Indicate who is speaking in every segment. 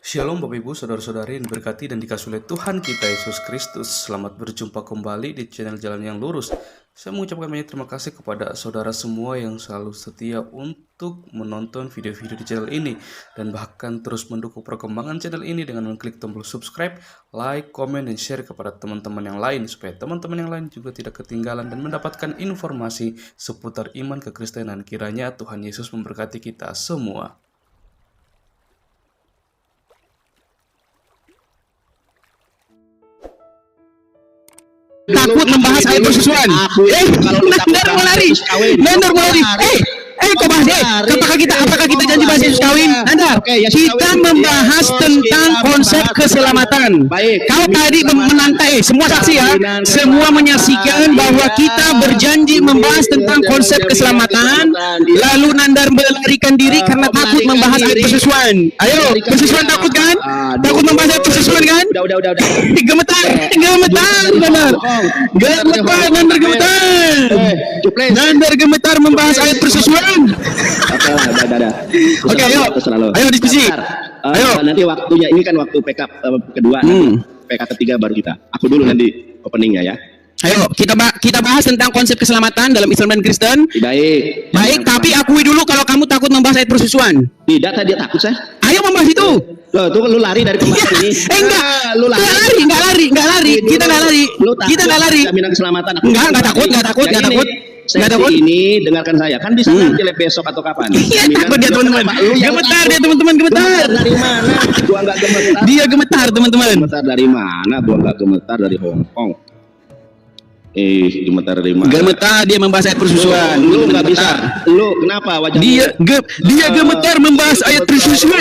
Speaker 1: Shalom Bapak Ibu, Saudara-saudari yang diberkati dan dikasihi oleh Tuhan kita Yesus Kristus. Selamat berjumpa kembali di channel Jalan yang Lurus. Saya mengucapkan banyak terima kasih kepada saudara semua yang selalu setia untuk menonton video-video di channel ini dan bahkan terus mendukung perkembangan channel ini dengan mengklik tombol subscribe, like, komen, dan share kepada teman-teman yang lain supaya teman-teman yang lain juga tidak ketinggalan dan mendapatkan informasi seputar iman kekristenan. Kiranya Tuhan Yesus memberkati kita semua.
Speaker 2: Takut membahas ayat persusuan. Nandar mau lari. Nandar mau lari. Kok bahas deh? Apakah kita janji bahas Yesus kawin? Nandar, kita membahas tentang konsep keselamatan. Kau tadi menantai, semua saksi ya, semua menyaksikan bahwa kita berjanji membahas tentang konsep keselamatan. Lalu Nandar melarikan diri karena takut membahas ayat persusuan. Ayo, persusuan takut kan? Takut membahas ayat persusuan kan?
Speaker 3: Udah.
Speaker 2: Gemetar, Nandar. Nandar gemetar. Nandar gemetar membahas ayat persusuan. Oke, ayo diskusi.
Speaker 3: Ayo. Nanti waktunya ini kan waktu PK kedua, PK ketiga baru kita. Aku dulu nanti openingnya ya.
Speaker 2: Ayo kita bahas tentang konsep keselamatan dalam Islam dan Kristen. Baik, tapi akui dulu kalau kamu takut membahas ayat persusuan.
Speaker 3: Tidak, tadi takut saya.
Speaker 2: Ayo membahas itu.
Speaker 3: Loh, tuh lu lari dari pembahasan ini.
Speaker 2: Enggak lari. Kita enggak lari.
Speaker 3: Jaminan keselamatan.
Speaker 2: Enggak takut.
Speaker 3: Sesi ini dengarkan saya. Kan bisa nanti besok atau kapan?
Speaker 2: Iya, takut dia teman-teman. Gemetar dia teman-teman, gemetar.
Speaker 3: Dari mana? Gua enggak gemetar.
Speaker 2: Dia gemetar teman-teman.
Speaker 3: Gemetar dari mana? Gua enggak gemetar dari Hong Kong. Gemetar dari mana?
Speaker 2: Gemetar dia membahas ayat persusuan.
Speaker 3: Lu nggak bisa. Lu kenapa wajahmu?
Speaker 2: Dia gemetar membahas ayat persusuan.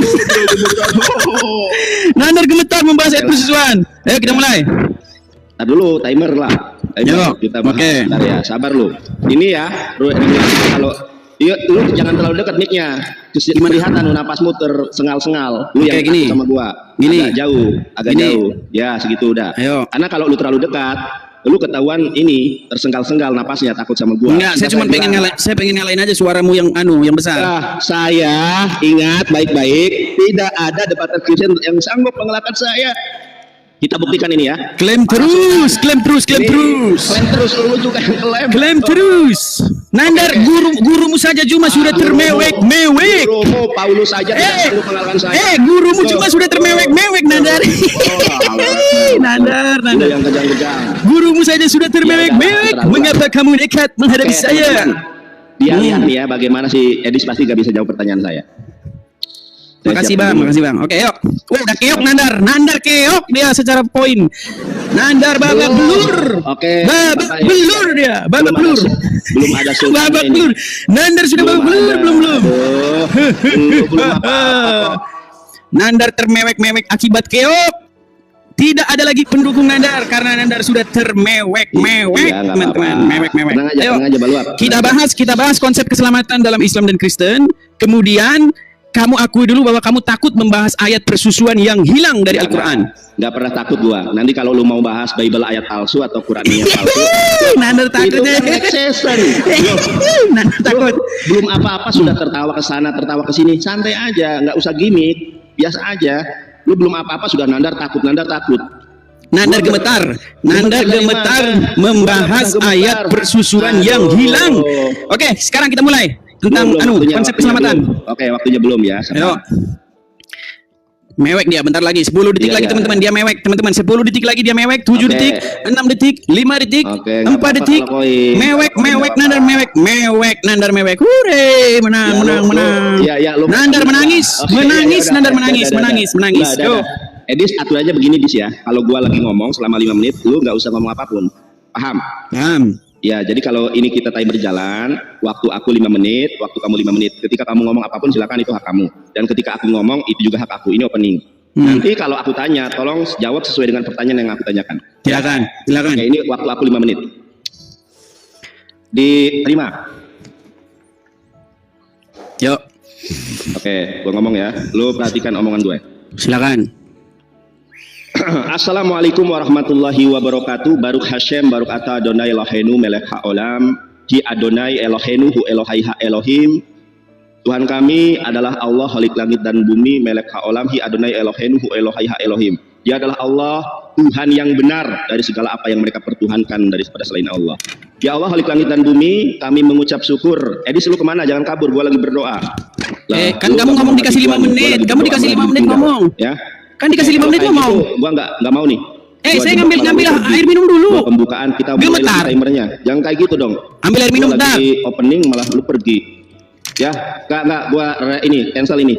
Speaker 2: Nandar gemetar membahas ayat persusuan. Ayo kita mulai.
Speaker 3: Ntar dulu timer lah. Kita bahas.
Speaker 2: Oke.
Speaker 3: Bentar ya, sabar lu. Ini ya, kalau lu jangan terlalu dekat mic-nya. Kelihatan lu napasmu tersengal-sengal. Lu yang
Speaker 2: gini.
Speaker 3: sama gua.
Speaker 2: Gini.
Speaker 3: Agak jauh. Ya, segitu udah.
Speaker 2: Ayo.
Speaker 3: Karena kalau lu terlalu dekat, lu ketahuan ini tersenggal-senggal napasnya, takut sama gua.
Speaker 2: Enggak, saya cuma pengen ngalahin aja suaramu yang yang besar.
Speaker 3: Saya ingat baik-baik, tidak ada debat Kristen yang sanggup mengalahkan saya. Kita buktikan ini ya.
Speaker 2: Klaim terus.
Speaker 3: Klaim terus, lu juga yang
Speaker 2: Klaim terus. Nandar, gurumu saja cuma sudah termewek.
Speaker 3: Gurumu Paulus saja tidak sanggup mengalahkan saya.
Speaker 2: Gurumu cuma sudah termewek, Nandar. Nandar.
Speaker 3: Yang kejang-kejang.
Speaker 2: Gurumu saja sudah termewek. Mengapa kamu nekat menghadapi saya?
Speaker 3: Dia lihat nih ya bagaimana si Edis pasti gak bisa jawab pertanyaan saya.
Speaker 2: Makasih bang. Oke, yuk. Udah keok Nandar keok dia secara poin. Nandar babak belur.
Speaker 3: Oke.
Speaker 2: Babak belur dia. Babak belur.
Speaker 3: Belum ada
Speaker 2: babak belur. Nandar sudah babak belur belum.
Speaker 3: Belum apa-apa.
Speaker 2: Nandar termewek akibat keok. Tidak ada lagi pendukung Nandar karena Nandar sudah termewek, teman-teman. Mewek. Ayo, kita bahas konsep keselamatan dalam Islam dan Kristen. Kemudian kamu akui dulu bahwa kamu takut membahas ayat persusuan yang hilang dari Al-Quran.
Speaker 3: Nggak pernah takut gua. Nanti kalau lu mau bahas Bible ayat palsu atau Qurannya palsu,
Speaker 2: Nandar takut.
Speaker 3: Itu kan accession.
Speaker 2: Nandar takut.
Speaker 3: Belum apa-apa sudah tertawa ke sana, tertawa ke sini. Santai aja, nggak usah gimmick, biasa aja. Lu belum apa-apa sudah Nandar takut.
Speaker 2: Nandar gemetar membahas ayat persusuan yang hilang. Oke, sekarang kita mulai tentang konsep keselamatan.
Speaker 3: Oke, waktunya belum ya.
Speaker 2: Ayo. Mewek dia bentar lagi 10 detik lagi teman-teman dia mewek. Teman-teman 10 detik lagi dia mewek, 7 detik, 6 detik, 5 detik, 4 detik. Mewek Nandar mewek. Hore, menang.
Speaker 3: Ya,
Speaker 2: Nandar menangis. Yo.
Speaker 3: Edis atur aja begini Dis ya. Kalau gua lagi ngomong selama 5 menit, lu nggak usah ngomong apapun. Paham? Ya, jadi kalau ini kita timer jalan, waktu aku 5 menit, waktu kamu 5 menit. Ketika kamu ngomong apapun silakan, itu hak kamu. Dan ketika aku ngomong itu juga hak aku. Ini opening. Nanti kalau aku tanya, tolong jawab sesuai dengan pertanyaan yang aku tanyakan.
Speaker 2: Silakan.
Speaker 3: Oke, ini waktu aku 5 menit. Diterima.
Speaker 2: Yuk.
Speaker 3: Oke, gua ngomong ya. Lu perhatikan omongan gue.
Speaker 2: Silakan.
Speaker 3: Assalamualaikum warahmatullahi wabarakatuh. Baruch Hashem, Baruch Ata Adonai Eloheinu Melech HaOlam, Ki Adonai Eloheinu Hu Elohai HaElohim, Tuhan kami adalah Allah Khalik langit dan bumi, melek haolam hi Adonai Eloheinu hu Elohai ha Elohim. Dia adalah Allah, Tuhan yang benar dari segala apa yang mereka pertuhankan daripada selain Allah. Ya Allah Khalik langit dan bumi, kami mengucap syukur. Edis, lu kemana? Jangan kabur, gua lagi berdoa.
Speaker 2: Kan kamu ngomong dikasih 5 menit. Kamu dikasih 5 menit ngomong.
Speaker 3: Ya.
Speaker 2: Kan dikasih 5 menit ngomong.
Speaker 3: Gitu, gua nggak mau nih.
Speaker 2: Saya ngambil air minum dulu.
Speaker 3: Pembukaan kita mulai timernya. Jangan kayak gitu dong.
Speaker 2: Ambil air minum bentar.
Speaker 3: Lagi opening malah lu pergi. Ya, enggak, gua ini cancel ini.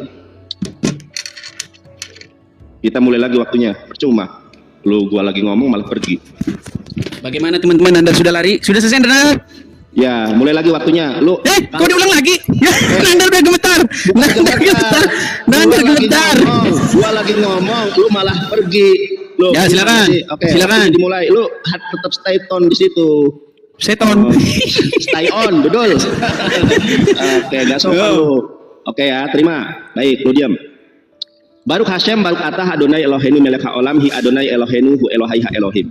Speaker 3: Kita mulai lagi waktunya. Percuma. Lu gua lagi ngomong malah pergi.
Speaker 2: Bagaimana teman-teman, Anda sudah lari? Sudah selesai, Anda?
Speaker 3: Ya, mulai lagi waktunya. Lu
Speaker 2: kok diulang lagi? Anda udah gemetar. Anda gemetar.
Speaker 3: Gua lagi ngomong, lu malah pergi. Lu,
Speaker 2: ya, silakan.
Speaker 3: Oke,
Speaker 2: silakan
Speaker 3: dimulai. Lu tetap stay tone di situ.
Speaker 2: Seton.
Speaker 3: Stay on, betul. Oke, gak sopan lu. Oke ya, terima. Baik, lu diam. Baruk Hashem, Baruk Atah, Adonai Eloheinu melek haolam, hi Adonai Eloheinu hu Elohai ha Elohim.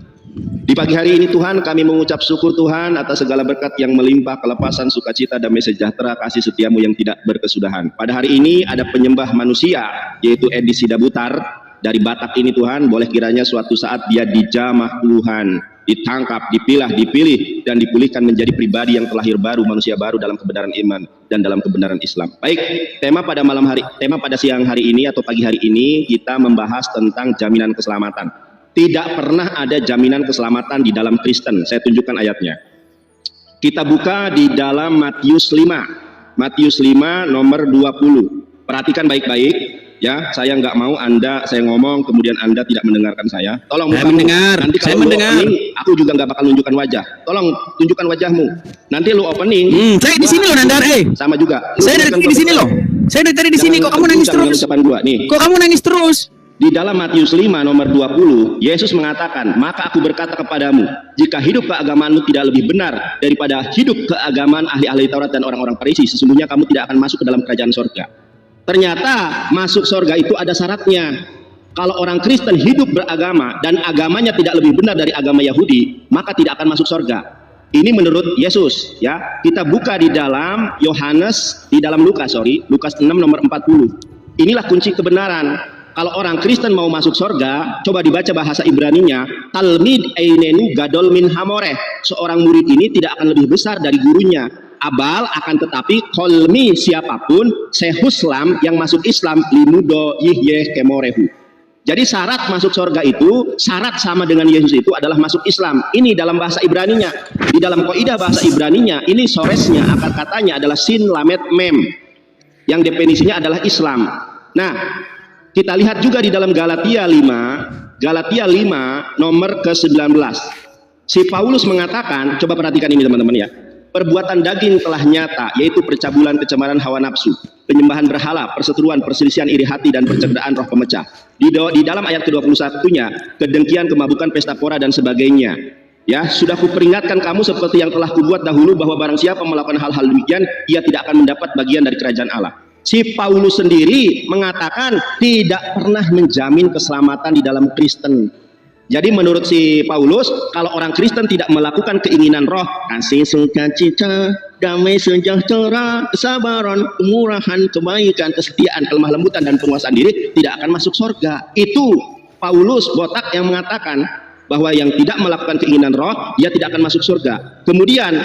Speaker 3: Di pagi hari ini Tuhan, kami mengucap syukur Tuhan atas segala berkat yang melimpah, kelepasan, sukacita, damai sejahtera, kasih setiamu yang tidak berkesudahan. Pada hari ini ada penyembah manusia, yaitu Edi Sidabutar. Dari Batak ini Tuhan, boleh kiranya suatu saat dia dijamah Tuhan, ditangkap, dipilih, dan dipulihkan menjadi pribadi yang terlahir baru, manusia baru dalam kebenaran iman dan dalam kebenaran Islam. Baik, tema pada siang hari ini atau pagi hari ini kita membahas tentang jaminan keselamatan. Tidak pernah ada jaminan keselamatan di dalam Kristen. Saya tunjukkan ayatnya. Kita buka di dalam Matius 5. Matius 5 nomor 20. Perhatikan baik-baik. Ya, saya nggak mau saya ngomong kemudian Anda tidak mendengarkan saya. Tolong
Speaker 2: saya mendengar.
Speaker 3: Nanti kalau lu opening, aku juga nggak bakal nunjukkan wajah. Tolong tunjukkan wajahmu. Nanti lu opening.
Speaker 2: Saya di sini loh, Nandar.
Speaker 3: Sama juga.
Speaker 2: Saya dari tadi di sini loh. Saya dari tadi di sini. Kok kamu nangis terus? Kok kamu nangis terus?
Speaker 3: Di dalam Matius 5 nomor 20, Yesus mengatakan, maka aku berkata kepadamu, jika hidup keagamaanmu tidak lebih benar daripada hidup keagamaan ahli-ahli Taurat dan orang-orang Farisi, sesungguhnya kamu tidak akan masuk ke dalam kerajaan sorga. Ternyata masuk sorga itu ada syaratnya. Kalau orang Kristen hidup beragama dan agamanya tidak lebih benar dari agama Yahudi, maka tidak akan masuk sorga. Ini menurut Yesus. Ya, kita buka di dalam Lukas 6 nomor 40. Inilah kunci kebenaran. Kalau orang Kristen mau masuk sorga, coba dibaca bahasa Ibraninya, Talmid einenu gadol min hamoreh. Seorang murid ini tidak akan lebih besar dari gurunya. Abal akan tetapi kolmi siapapun sehuslam yang masuk Islam limudo yihye kemorehu. Jadi syarat masuk surga itu, syarat sama dengan Yesus itu adalah masuk Islam. Ini dalam bahasa Ibraninya. Di dalam kaidah bahasa Ibraninya, ini soresnya akar katanya adalah sin lamet mem. Yang definisinya adalah Islam. Nah, kita lihat juga di dalam Galatia 5 nomor ke-19. Si Paulus mengatakan, coba perhatikan ini teman-teman ya. Perbuatan daging telah nyata, yaitu percabulan, kecemaran hawa nafsu, penyembahan berhala, perseteruan, perselisihan iri hati, dan pencerdaan roh pemecah. Di dalam ayat ke-21-nya, kedengkian, kemabukan, pesta pora, dan sebagainya. Ya, sudah kuperingatkan kamu seperti yang telah kubuat dahulu, bahwa barang siapa melakukan hal-hal demikian, ia tidak akan mendapat bagian dari kerajaan Allah. Si Paulus sendiri mengatakan tidak pernah menjamin keselamatan di dalam Kristen. Jadi menurut si Paulus, kalau orang Kristen tidak melakukan keinginan roh, kasih, sukacita, damai sejahtera, kesabaran, kemurahan, kebaikan, kesetiaan, kelemah lembutan, dan penguasaan diri, tidak akan masuk surga. Itu Paulus botak yang mengatakan bahwa yang tidak melakukan keinginan roh, dia tidak akan masuk surga. Kemudian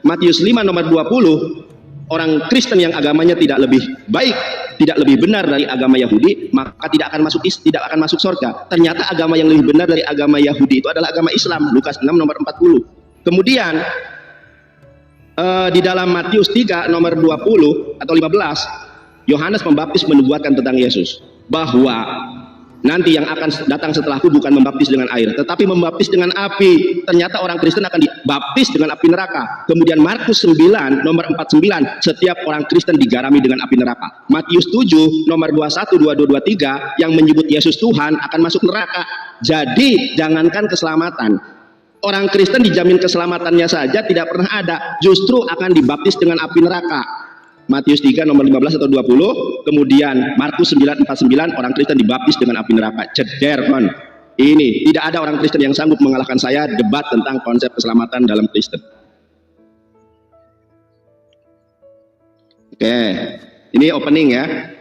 Speaker 3: Matius 5 nomor 20, orang Kristen yang agamanya tidak lebih baik, tidak lebih benar dari agama Yahudi, maka tidak akan masuk surga. Ternyata agama yang lebih benar dari agama Yahudi itu adalah agama Islam. Lukas 6 nomor 40. Kemudian di dalam Matius 3 nomor 20 atau 15, Yohanes Pembaptis menubuatkan tentang Yesus bahwa nanti yang akan datang setelahku bukan membaptis dengan air, tetapi membaptis dengan api. Ternyata orang Kristen akan dibaptis dengan api neraka. Kemudian Markus 9 nomor 49, setiap orang Kristen digarami dengan api neraka. Matius 7 nomor 21, 22, 23 yang menyebut Yesus Tuhan akan masuk neraka. Jadi jangankan keselamatan, orang Kristen dijamin keselamatannya saja tidak pernah ada, justru akan dibaptis dengan api neraka. Matius 3 nomor 15 atau 20, kemudian Markus 9:49, orang Kristen dibaptis dengan api neraka. Ceder kon. Ini tidak ada orang Kristen yang sanggup mengalahkan saya debat tentang konsep keselamatan dalam Kristen. Oke. Ini opening ya.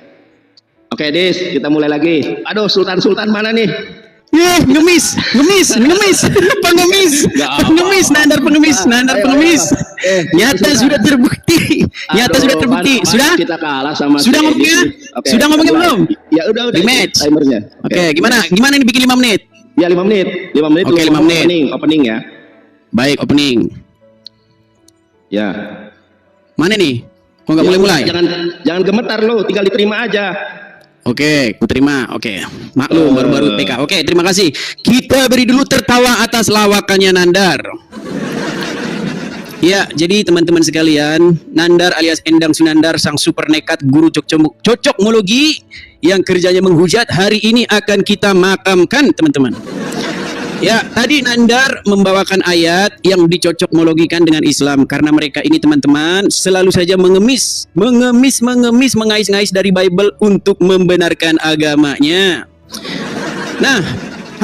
Speaker 3: Oke, Dis, kita mulai lagi. Aduh, Sultan mana nih?
Speaker 2: Pengemis, Nandar pengemis. Nyata sudah terbukti. Sudah?
Speaker 3: Kita kalah sama
Speaker 2: Sudah ngomongnya?
Speaker 3: Okay.
Speaker 2: Sudah ngomongnya belum?
Speaker 3: Ya udah
Speaker 2: Rematch.
Speaker 3: timernya.
Speaker 2: Oke, gimana ini bikin 5 menit?
Speaker 3: Ya 5 menit. 5 menit.
Speaker 2: Oke, 5 menit.
Speaker 3: Opening ya.
Speaker 2: Baik, opening.
Speaker 3: Ya.
Speaker 2: Mana nih? Kok nggak mulai?
Speaker 3: Jangan gemetar lo, tinggal diterima aja.
Speaker 2: Oke, ku terima. Oke, maklum baru-baru PK. Oke, terima kasih. Kita beri dulu tertawa atas lawakannya Nandar. Ya, jadi teman-teman sekalian, Nandar alias Endang Sunandar, sang super nekat guru cocokmologi yang kerjanya menghujat, hari ini akan kita makamkan, teman-teman. Ya, tadi Nandar membawakan ayat yang dicocokmologikan dengan Islam, karena mereka ini teman-teman selalu saja mengais-ngais dari Bible untuk membenarkan agamanya. Nah,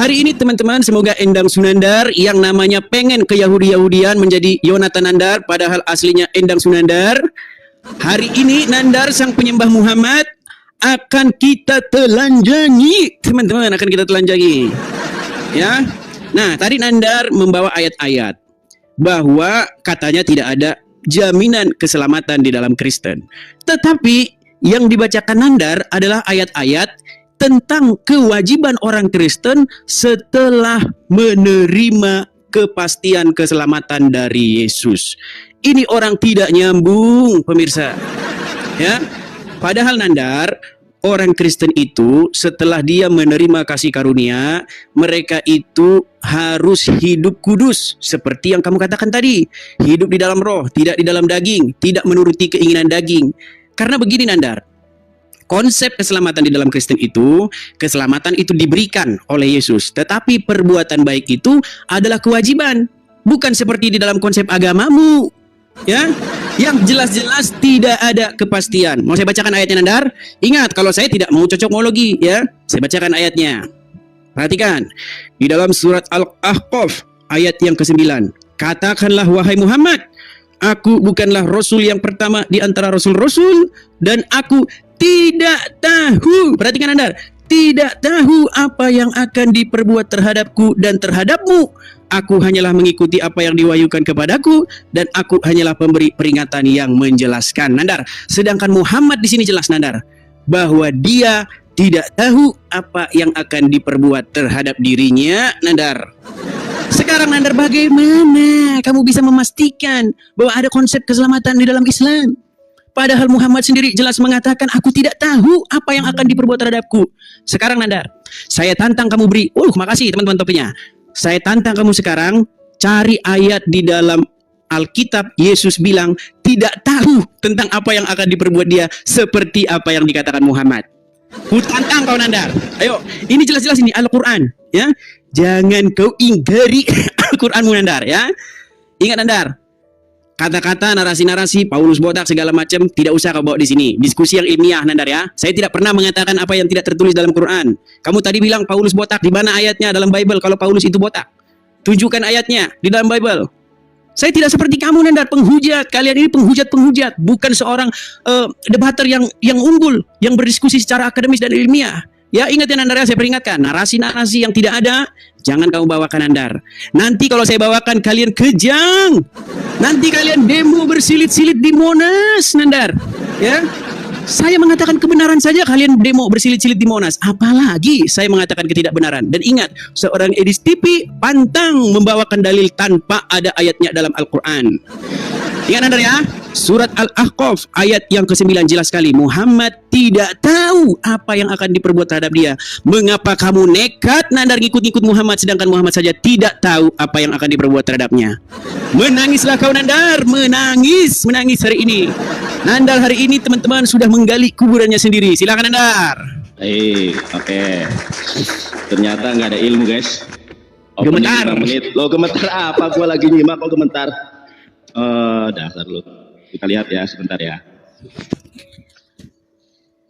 Speaker 2: hari ini teman-teman, semoga Endang Sunandar yang namanya pengen ke Yahudi-Yahudian menjadi Yonatan Nandar, padahal aslinya Endang Sunandar. Hari ini Nandar sang penyembah Muhammad akan kita telanjangi, teman-teman, akan kita telanjangi. Ya. Nah, tadi Nandar membawa ayat-ayat bahwa katanya tidak ada jaminan keselamatan di dalam Kristen. Tetapi yang dibacakan Nandar adalah ayat-ayat tentang kewajiban orang Kristen setelah menerima kepastian keselamatan dari Yesus. Ini orang tidak nyambung, pemirsa. Ya. Padahal Nandar, orang Kristen itu setelah dia menerima kasih karunia, mereka itu harus hidup kudus seperti yang kamu katakan tadi, hidup di dalam roh, tidak di dalam daging, tidak menuruti keinginan daging. Karena begini Nandar, konsep keselamatan di dalam Kristen itu, keselamatan itu diberikan oleh Yesus, tetapi perbuatan baik itu adalah kewajiban, bukan seperti di dalam konsep agamamu. Ya, yang jelas-jelas tidak ada kepastian. Mau saya bacakan ayatnya Nandar? Ingat, kalau saya tidak mau cocokmologi, ya, saya bacakan ayatnya. Perhatikan, di dalam surat Al-Ahqaf ayat yang ke-9, katakanlah wahai Muhammad, aku bukanlah rasul yang pertama di antara rasul-rasul, dan aku tidak tahu, perhatikan Nandar, tidak tahu apa yang akan diperbuat terhadapku dan terhadapmu. Aku hanyalah mengikuti apa yang diwahyukan kepadaku, dan aku hanyalah pemberi peringatan yang menjelaskan. Nandar, sedangkan Muhammad di sini jelas Nandar bahwa dia tidak tahu apa yang akan diperbuat terhadap dirinya. Nandar, sekarang Nandar, bagaimana kamu bisa memastikan bahwa ada konsep keselamatan di dalam Islam? Padahal Muhammad sendiri jelas mengatakan, aku tidak tahu apa yang akan diperbuat terhadapku. Sekarang Nandar, saya tantang kamu beri, makasih teman-teman topinya. Saya tantang kamu sekarang, cari ayat di dalam Alkitab, Yesus bilang tidak tahu tentang apa yang akan diperbuat dia seperti apa yang dikatakan Muhammad. Ku tantang kau Nandar. Ayo, ini jelas-jelas ini Al-Quran, ya. Jangan kau ingkari Al-Quranmu Nandar, ya. Ingat Nandar, kata-kata, narasi-narasi, Paulus botak segala macam tidak usah kau bawa di sini. Diskusi yang ilmiah Nandar, ya. Saya tidak pernah mengatakan apa yang tidak tertulis dalam Quran. Kamu tadi bilang Paulus botak, di mana ayatnya dalam Bible kalau Paulus itu botak? Tunjukkan ayatnya di dalam Bible. Saya tidak seperti kamu Nandar, penghujat. Kalian ini penghujat, bukan seorang debater yang unggul, yang berdiskusi secara akademis dan ilmiah. Ya, ingat ya Nandar, ya, saya peringatkan, narasi-narasi yang tidak ada jangan kamu bawakan Nandar. Nanti kalau saya bawakan kalian kejang. Nanti kalian demo bersilit-silit di Monas Nandar. Ya. Saya mengatakan kebenaran saja kalian demo bersilit-silit di Monas. Apalagi saya mengatakan ketidakbenaran. Dan ingat, seorang Edis TV pantang membawakan dalil tanpa ada ayatnya dalam Al-Quran. Ingat Nandar, ya, surat Al-Ahqaf ayat yang ke-9 jelas sekali. Muhammad tidak tahu apa yang akan diperbuat terhadap dia. Mengapa kamu nekat Nandar ngikut-ngikut Muhammad, sedangkan Muhammad saja tidak tahu apa yang akan diperbuat terhadapnya? Menangislah kau Nandar, menangis hari ini. Nandar hari ini teman-teman sudah menggali kuburannya sendiri. Silakan Nandar.
Speaker 3: Oke. Ternyata nggak ada ilmu guys.
Speaker 2: Gemetar.
Speaker 3: 5 menit. Lo gemetar apa? Gua lagi nyimak kok gemetar. Dasar lu. Kita lihat ya sebentar ya.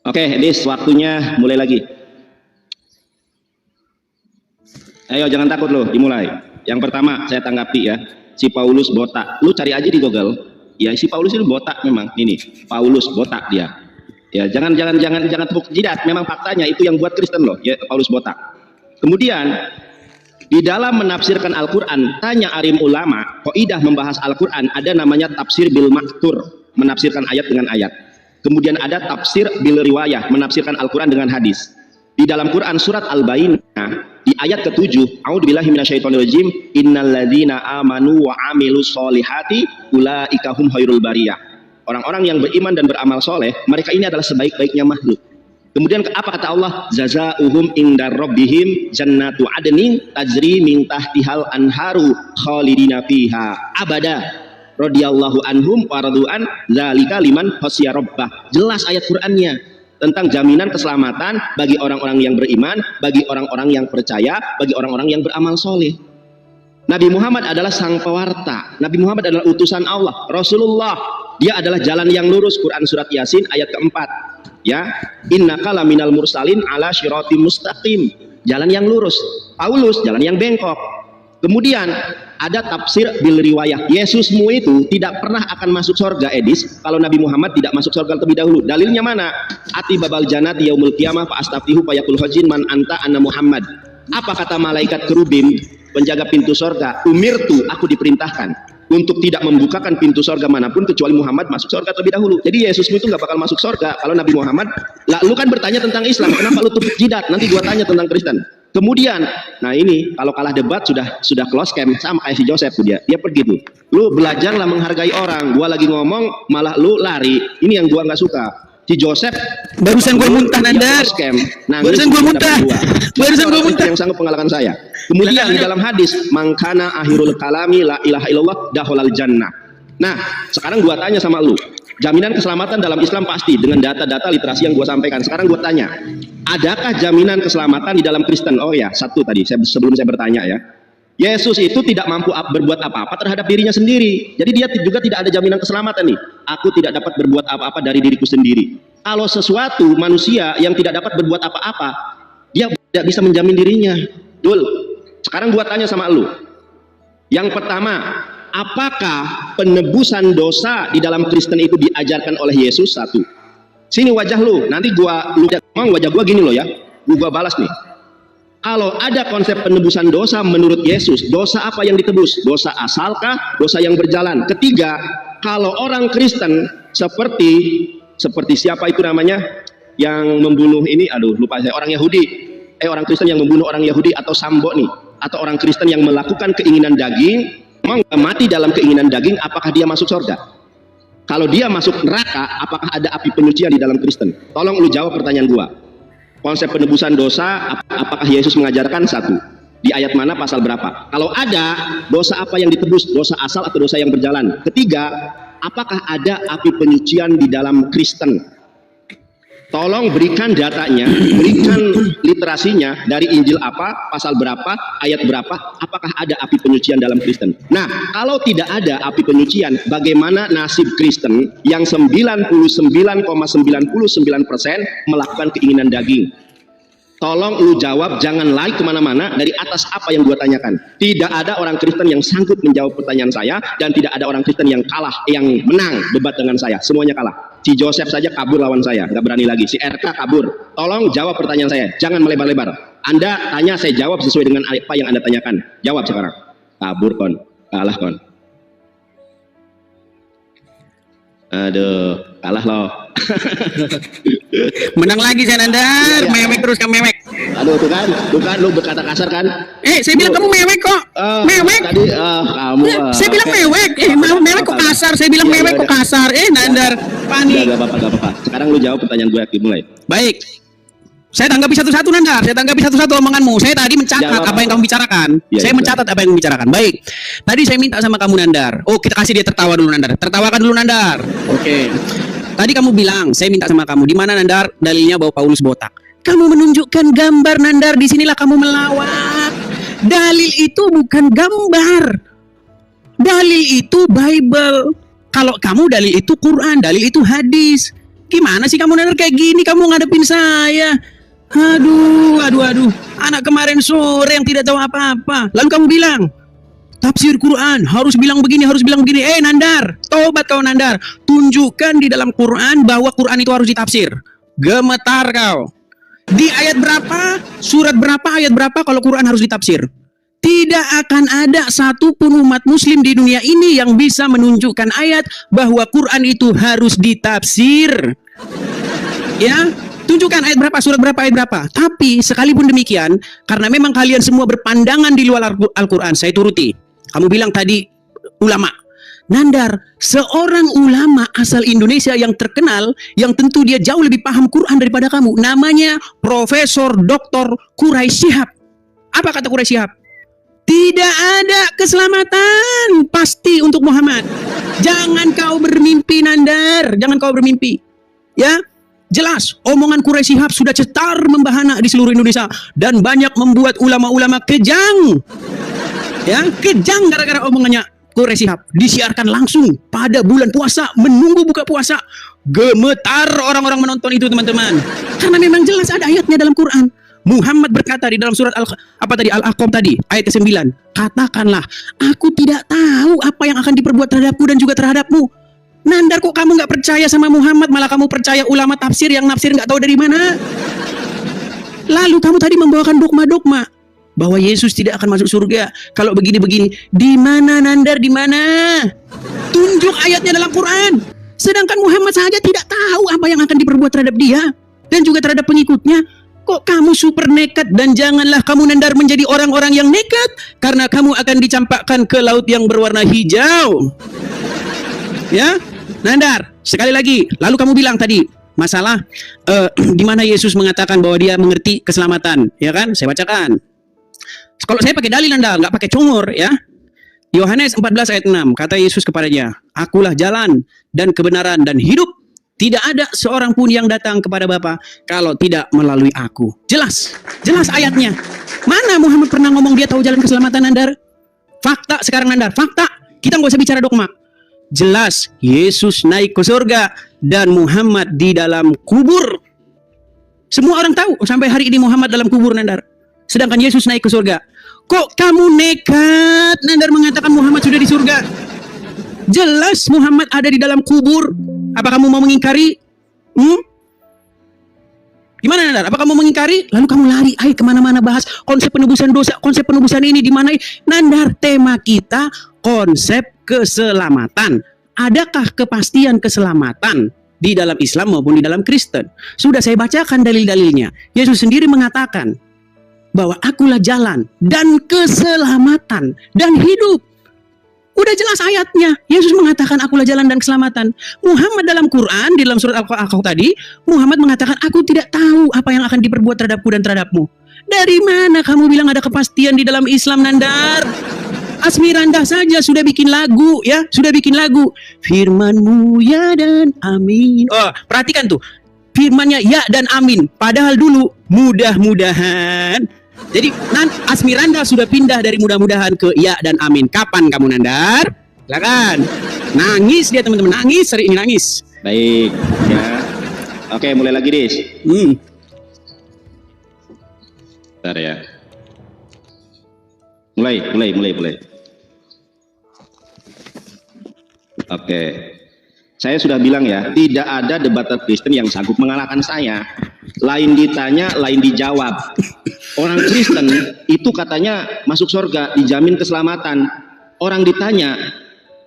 Speaker 3: Oke, Dis, waktunya mulai lagi. Ayo jangan takut lo, dimulai. Yang pertama saya tanggapi ya, si Paulus botak. Lu cari aja di Google. Ya si Paulus itu botak memang. Ini Paulus botak dia. Ya, jangan tepuk jidat. Memang faktanya itu yang buat Kristen loh, ya Paulus botak. Kemudian di dalam menafsirkan Al-Quran, tanya alim ulama, qaidah membahas Al-Quran, ada namanya tafsir bil maktur, menafsirkan ayat dengan ayat. Kemudian ada tafsir bil riwayah, menafsirkan Al-Quran dengan hadis. Di dalam Quran surat Al-Bayyinah, di ayat ke-7, a'udzubillahi minasyaitonirrajim, innalladzina amanu wa amilus solihati ulaika hum khairul bariyah. Orang-orang yang beriman dan beramal soleh, mereka ini adalah sebaik-baiknya makhluk. Kemudian apa kata Allah? Jazaohum indar rabbihim jannatu adnin tajri min tahtihal anharu khalidina fiha abada radhiyallahu anhum wa radu'an dzalika liman khasyiya rabbah. Jelas ayat Qur'annya tentang jaminan keselamatan bagi orang-orang yang beriman, bagi orang-orang yang percaya, bagi orang-orang yang beramal soleh. Nabi Muhammad adalah sang pewarta. Nabi Muhammad adalah utusan Allah, Rasulullah. Dia adalah jalan yang lurus. Quran surat Yasin ayat keempat. Ya, innaka laminal mursalin ala syiratim mustaqim. Jalan yang lurus. Paulus jalan yang bengkok. Kemudian ada tafsir bil riwayah. Yesusmu itu tidak pernah akan masuk surga, Edis, kalau Nabi Muhammad tidak masuk surga terlebih dahulu. Dalilnya mana? Ati babal jannati yaumul qiyamah fa astaftihu fa yaqul khazin man anta anna Muhammad. Apa kata malaikat kerubim, penjaga pintu surga? Umirtu, aku diperintahkan untuk tidak membukakan pintu surga manapun kecuali Muhammad masuk surga terlebih dahulu. Jadi Yesusmu itu nggak bakal masuk surga kalau Nabi Muhammad. Lah, lu kan bertanya tentang Islam, kenapa lu tepuk jidat? Nanti gua tanya tentang Kristen. Kemudian, nah ini kalau kalah debat sudah close camp sama kayak si Joseph tuh dia pergi tuh. Lu belajarlah menghargai orang. Gua lagi ngomong malah lu lari. Ini yang gua nggak suka. Si Joseph
Speaker 2: barusan gue muntah Nandar. Barusan gue muntah.
Speaker 3: Yang sanggup mengalahkan saya. Kemudian di dalam hadis, mangkana akhirul kalami la ilaha illallah daholal jannah. Nah, sekarang gua tanya sama lu. Jaminan keselamatan dalam Islam pasti dengan data-data literasi yang gua sampaikan. Sekarang gua tanya, adakah jaminan keselamatan di dalam Kristen? Oh ya, satu tadi sebelum saya bertanya ya. Yesus itu tidak mampu berbuat apa-apa terhadap dirinya sendiri. Jadi dia juga tidak ada jaminan keselamatan nih. Aku tidak dapat berbuat apa-apa dari diriku sendiri. Kalau sesuatu manusia yang tidak dapat berbuat apa-apa, dia tidak bisa menjamin dirinya. Dul, sekarang gua tanya sama lu. Yang pertama, apakah penebusan dosa di dalam Kristen itu diajarkan oleh Yesus? Satu. Sini wajah lu, nanti lu ngomong wajah gua gini loh ya. Gua balas nih. Kalau ada konsep penebusan dosa menurut Yesus, dosa apa yang ditebus? Dosa asalkah? Dosa yang berjalan? Ketiga, kalau orang Kristen seperti siapa itu namanya yang membunuh ini, aduh lupa saya, orang Yahudi, orang Kristen yang membunuh orang Yahudi atau Sambo nih, atau orang Kristen yang melakukan keinginan daging, mau mati dalam keinginan daging, apakah dia masuk surga? Kalau dia masuk neraka, apakah ada api penyucian di dalam Kristen? Tolong lu jawab pertanyaan gua. Konsep penebusan dosa, apakah Yesus mengajarkan? Satu. Di ayat mana, pasal berapa? Kalau ada, dosa apa yang ditebus? Dosa asal atau dosa yang berjalan? Ketiga, apakah ada api penyucian di dalam Kristen? Tolong berikan datanya, berikan literasinya dari Injil apa, pasal berapa, ayat berapa, apakah ada api penyucian dalam Kristen? Nah, kalau tidak ada api penyucian, bagaimana nasib Kristen yang 99,99% melakukan keinginan daging? Tolong lu jawab, jangan lari kemana-mana dari atas apa yang gua tanyakan. Tidak ada orang Kristen yang sanggup menjawab pertanyaan saya, dan tidak ada orang Kristen yang kalah, yang menang debat dengan saya. Semuanya kalah. Si Joseph saja kabur lawan saya, nggak berani lagi. Si RK kabur. Tolong jawab pertanyaan saya, jangan melebar-lebar. Anda tanya, saya jawab sesuai dengan apa yang Anda tanyakan. Jawab sekarang. Kabur kon, kalah kon. Aduh, kalah loh.
Speaker 2: Menang lagi saya Nandar, mewek terus kamu mewek.
Speaker 3: Aduh, tuh kan, lu berkata kasar kan?
Speaker 2: Saya bilang kamu mewek kok. Mewek.
Speaker 3: Tadi kamu.
Speaker 2: Saya bilang mewek. Mewek kok kasar. Saya bilang mewek kok kasar. Nandar, panik.
Speaker 3: Gak apa-apa. Sekarang lu jawab pertanyaan gue, mulai.
Speaker 2: Baik. Saya tanggapi satu-satu Nandar. Saya tanggapi satu-satu omonganmu. Saya tadi mencatat apa yang kamu bicarakan. Saya mencatat apa yang kamu bicarakan. Baik. Tadi saya minta sama kamu Nandar. Oh, kita kasih dia tertawa dulu Nandar. Tertawakan dulu Nandar. Oke. Tadi kamu bilang, saya minta sama kamu, di mana Nandar dalilnya bahwa Paulus botak? Kamu menunjukkan gambar Nandar, disinilah kamu melawak. Dalil itu bukan gambar. Dalil itu Bible. Kalau kamu dalil itu Quran, dalil itu hadis. Gimana sih kamu Nandar kayak gini, kamu ngadepin saya? Aduh. Anak kemarin sore yang tidak tahu apa-apa. Lalu kamu bilang, tafsir Quran harus bilang begini, harus bilang begini. Nandar, tobat kau Nandar. Tunjukkan di dalam Quran bahwa Quran itu harus ditafsir. Gemetar kau. Di ayat berapa, surat berapa, ayat berapa kalau Quran harus ditafsir? Tidak akan ada satupun umat muslim di dunia ini yang bisa menunjukkan ayat bahwa Quran itu harus ditafsir. Ya, tunjukkan ayat berapa, surat berapa, ayat berapa. Tapi sekalipun demikian, karena memang kalian semua berpandangan di luar Al-Quran, saya turuti. Kamu bilang tadi ulama. Nandar, seorang ulama asal Indonesia yang terkenal, yang tentu dia jauh lebih paham Quran daripada kamu. Namanya Profesor Dr. Quraisy Shihab. Apa kata Quraisy Shihab? Tidak ada keselamatan pasti untuk Muhammad. Jangan kau bermimpi Nandar, jangan kau bermimpi. Ya, jelas omongan Quraisy Shihab sudah cetar membahana di seluruh Indonesia dan banyak membuat ulama-ulama kejang. Ya, kejang gara-gara omongannya Quraisy Shihab. Disiarkan langsung pada bulan puasa, menunggu buka puasa. Gemetar orang-orang menonton itu, teman-teman. Karena memang jelas ada ayatnya dalam Quran. Muhammad berkata di dalam surat Al-Ahqaf tadi, ayat ke-9, katakanlah, aku tidak tahu apa yang akan diperbuat terhadapku dan juga terhadapmu. Nandar, kok kamu nggak percaya sama Muhammad, malah kamu percaya ulama tafsir yang nafsir nggak tahu dari mana. Lalu kamu tadi membawakan dogma-dogma bahwa Yesus tidak akan masuk surga kalau begini-begini. Di mana Nandar, di mana? Tunjuk ayatnya dalam Quran. Sedangkan Muhammad saja tidak tahu apa yang akan diperbuat terhadap dia dan juga terhadap pengikutnya. Kok kamu super nekat, dan janganlah kamu Nandar menjadi orang-orang yang nekat, karena kamu akan dicampakkan ke laut yang berwarna hijau. Ya, Nandar, sekali lagi, lalu kamu bilang tadi masalah di mana Yesus mengatakan bahwa dia mengerti keselamatan, ya kan? Saya bacakan. Kalau saya pakai dalil Nandar, nggak pakai congor, ya. Yohanes 14 ayat 6, kata Yesus kepadanya, akulah jalan dan kebenaran dan hidup. Tidak ada seorang pun yang datang kepada Bapa kalau tidak melalui aku. Jelas, jelas ayatnya. Mana Muhammad pernah ngomong dia tahu jalan keselamatan, Nandar? Fakta sekarang, Nandar, fakta. Kita nggak usah bicara dogma. Jelas, Yesus naik ke surga dan Muhammad di dalam kubur. Semua orang tahu sampai hari ini Muhammad dalam kubur, Nandar. Sedangkan Yesus naik ke surga. Kok kamu nekat, Nandar, mengatakan Muhammad sudah di surga? Jelas Muhammad ada di dalam kubur. Apa kamu mau mengingkari? Gimana Nandar? Apa kamu mengingkari? Lalu kamu lari, kemana-mana bahas konsep penebusan dosa, konsep penebusan ini di mana? Nandar, tema kita konsep keselamatan. Adakah kepastian keselamatan di dalam Islam maupun di dalam Kristen? Sudah saya bacakan dalil-dalilnya. Yesus sendiri mengatakan bahwa akulah jalan dan keselamatan dan hidup. Udah jelas ayatnya. Yesus mengatakan akulah jalan dan keselamatan. Muhammad dalam Quran, di dalam surat Al-Ahqaf tadi, Muhammad mengatakan aku tidak tahu apa yang akan diperbuat terhadapku dan terhadapmu. Dari mana kamu bilang ada kepastian di dalam Islam, Nandar? Asmirandah saja sudah bikin lagu, ya, sudah bikin lagu. Firman-Mu ya dan amin. Oh, perhatikan tuh. Firmannya ya dan amin. Padahal dulu mudah-mudahan. Jadi Asmiranda sudah pindah dari mudah-mudahan ke ya dan amin. Kapan kamu, Nandar? Silakan. Nangis dia, teman-teman, nangis, hari ini nangis.
Speaker 3: Baik, ya. Oke, mulai lagi, Dis. Bentar ya. Mulai. Oke. Saya sudah bilang ya, tidak ada debater Kristen yang sanggup mengalahkan saya. Lain ditanya, lain dijawab. Orang Kristen itu katanya masuk surga, dijamin keselamatan. Orang ditanya,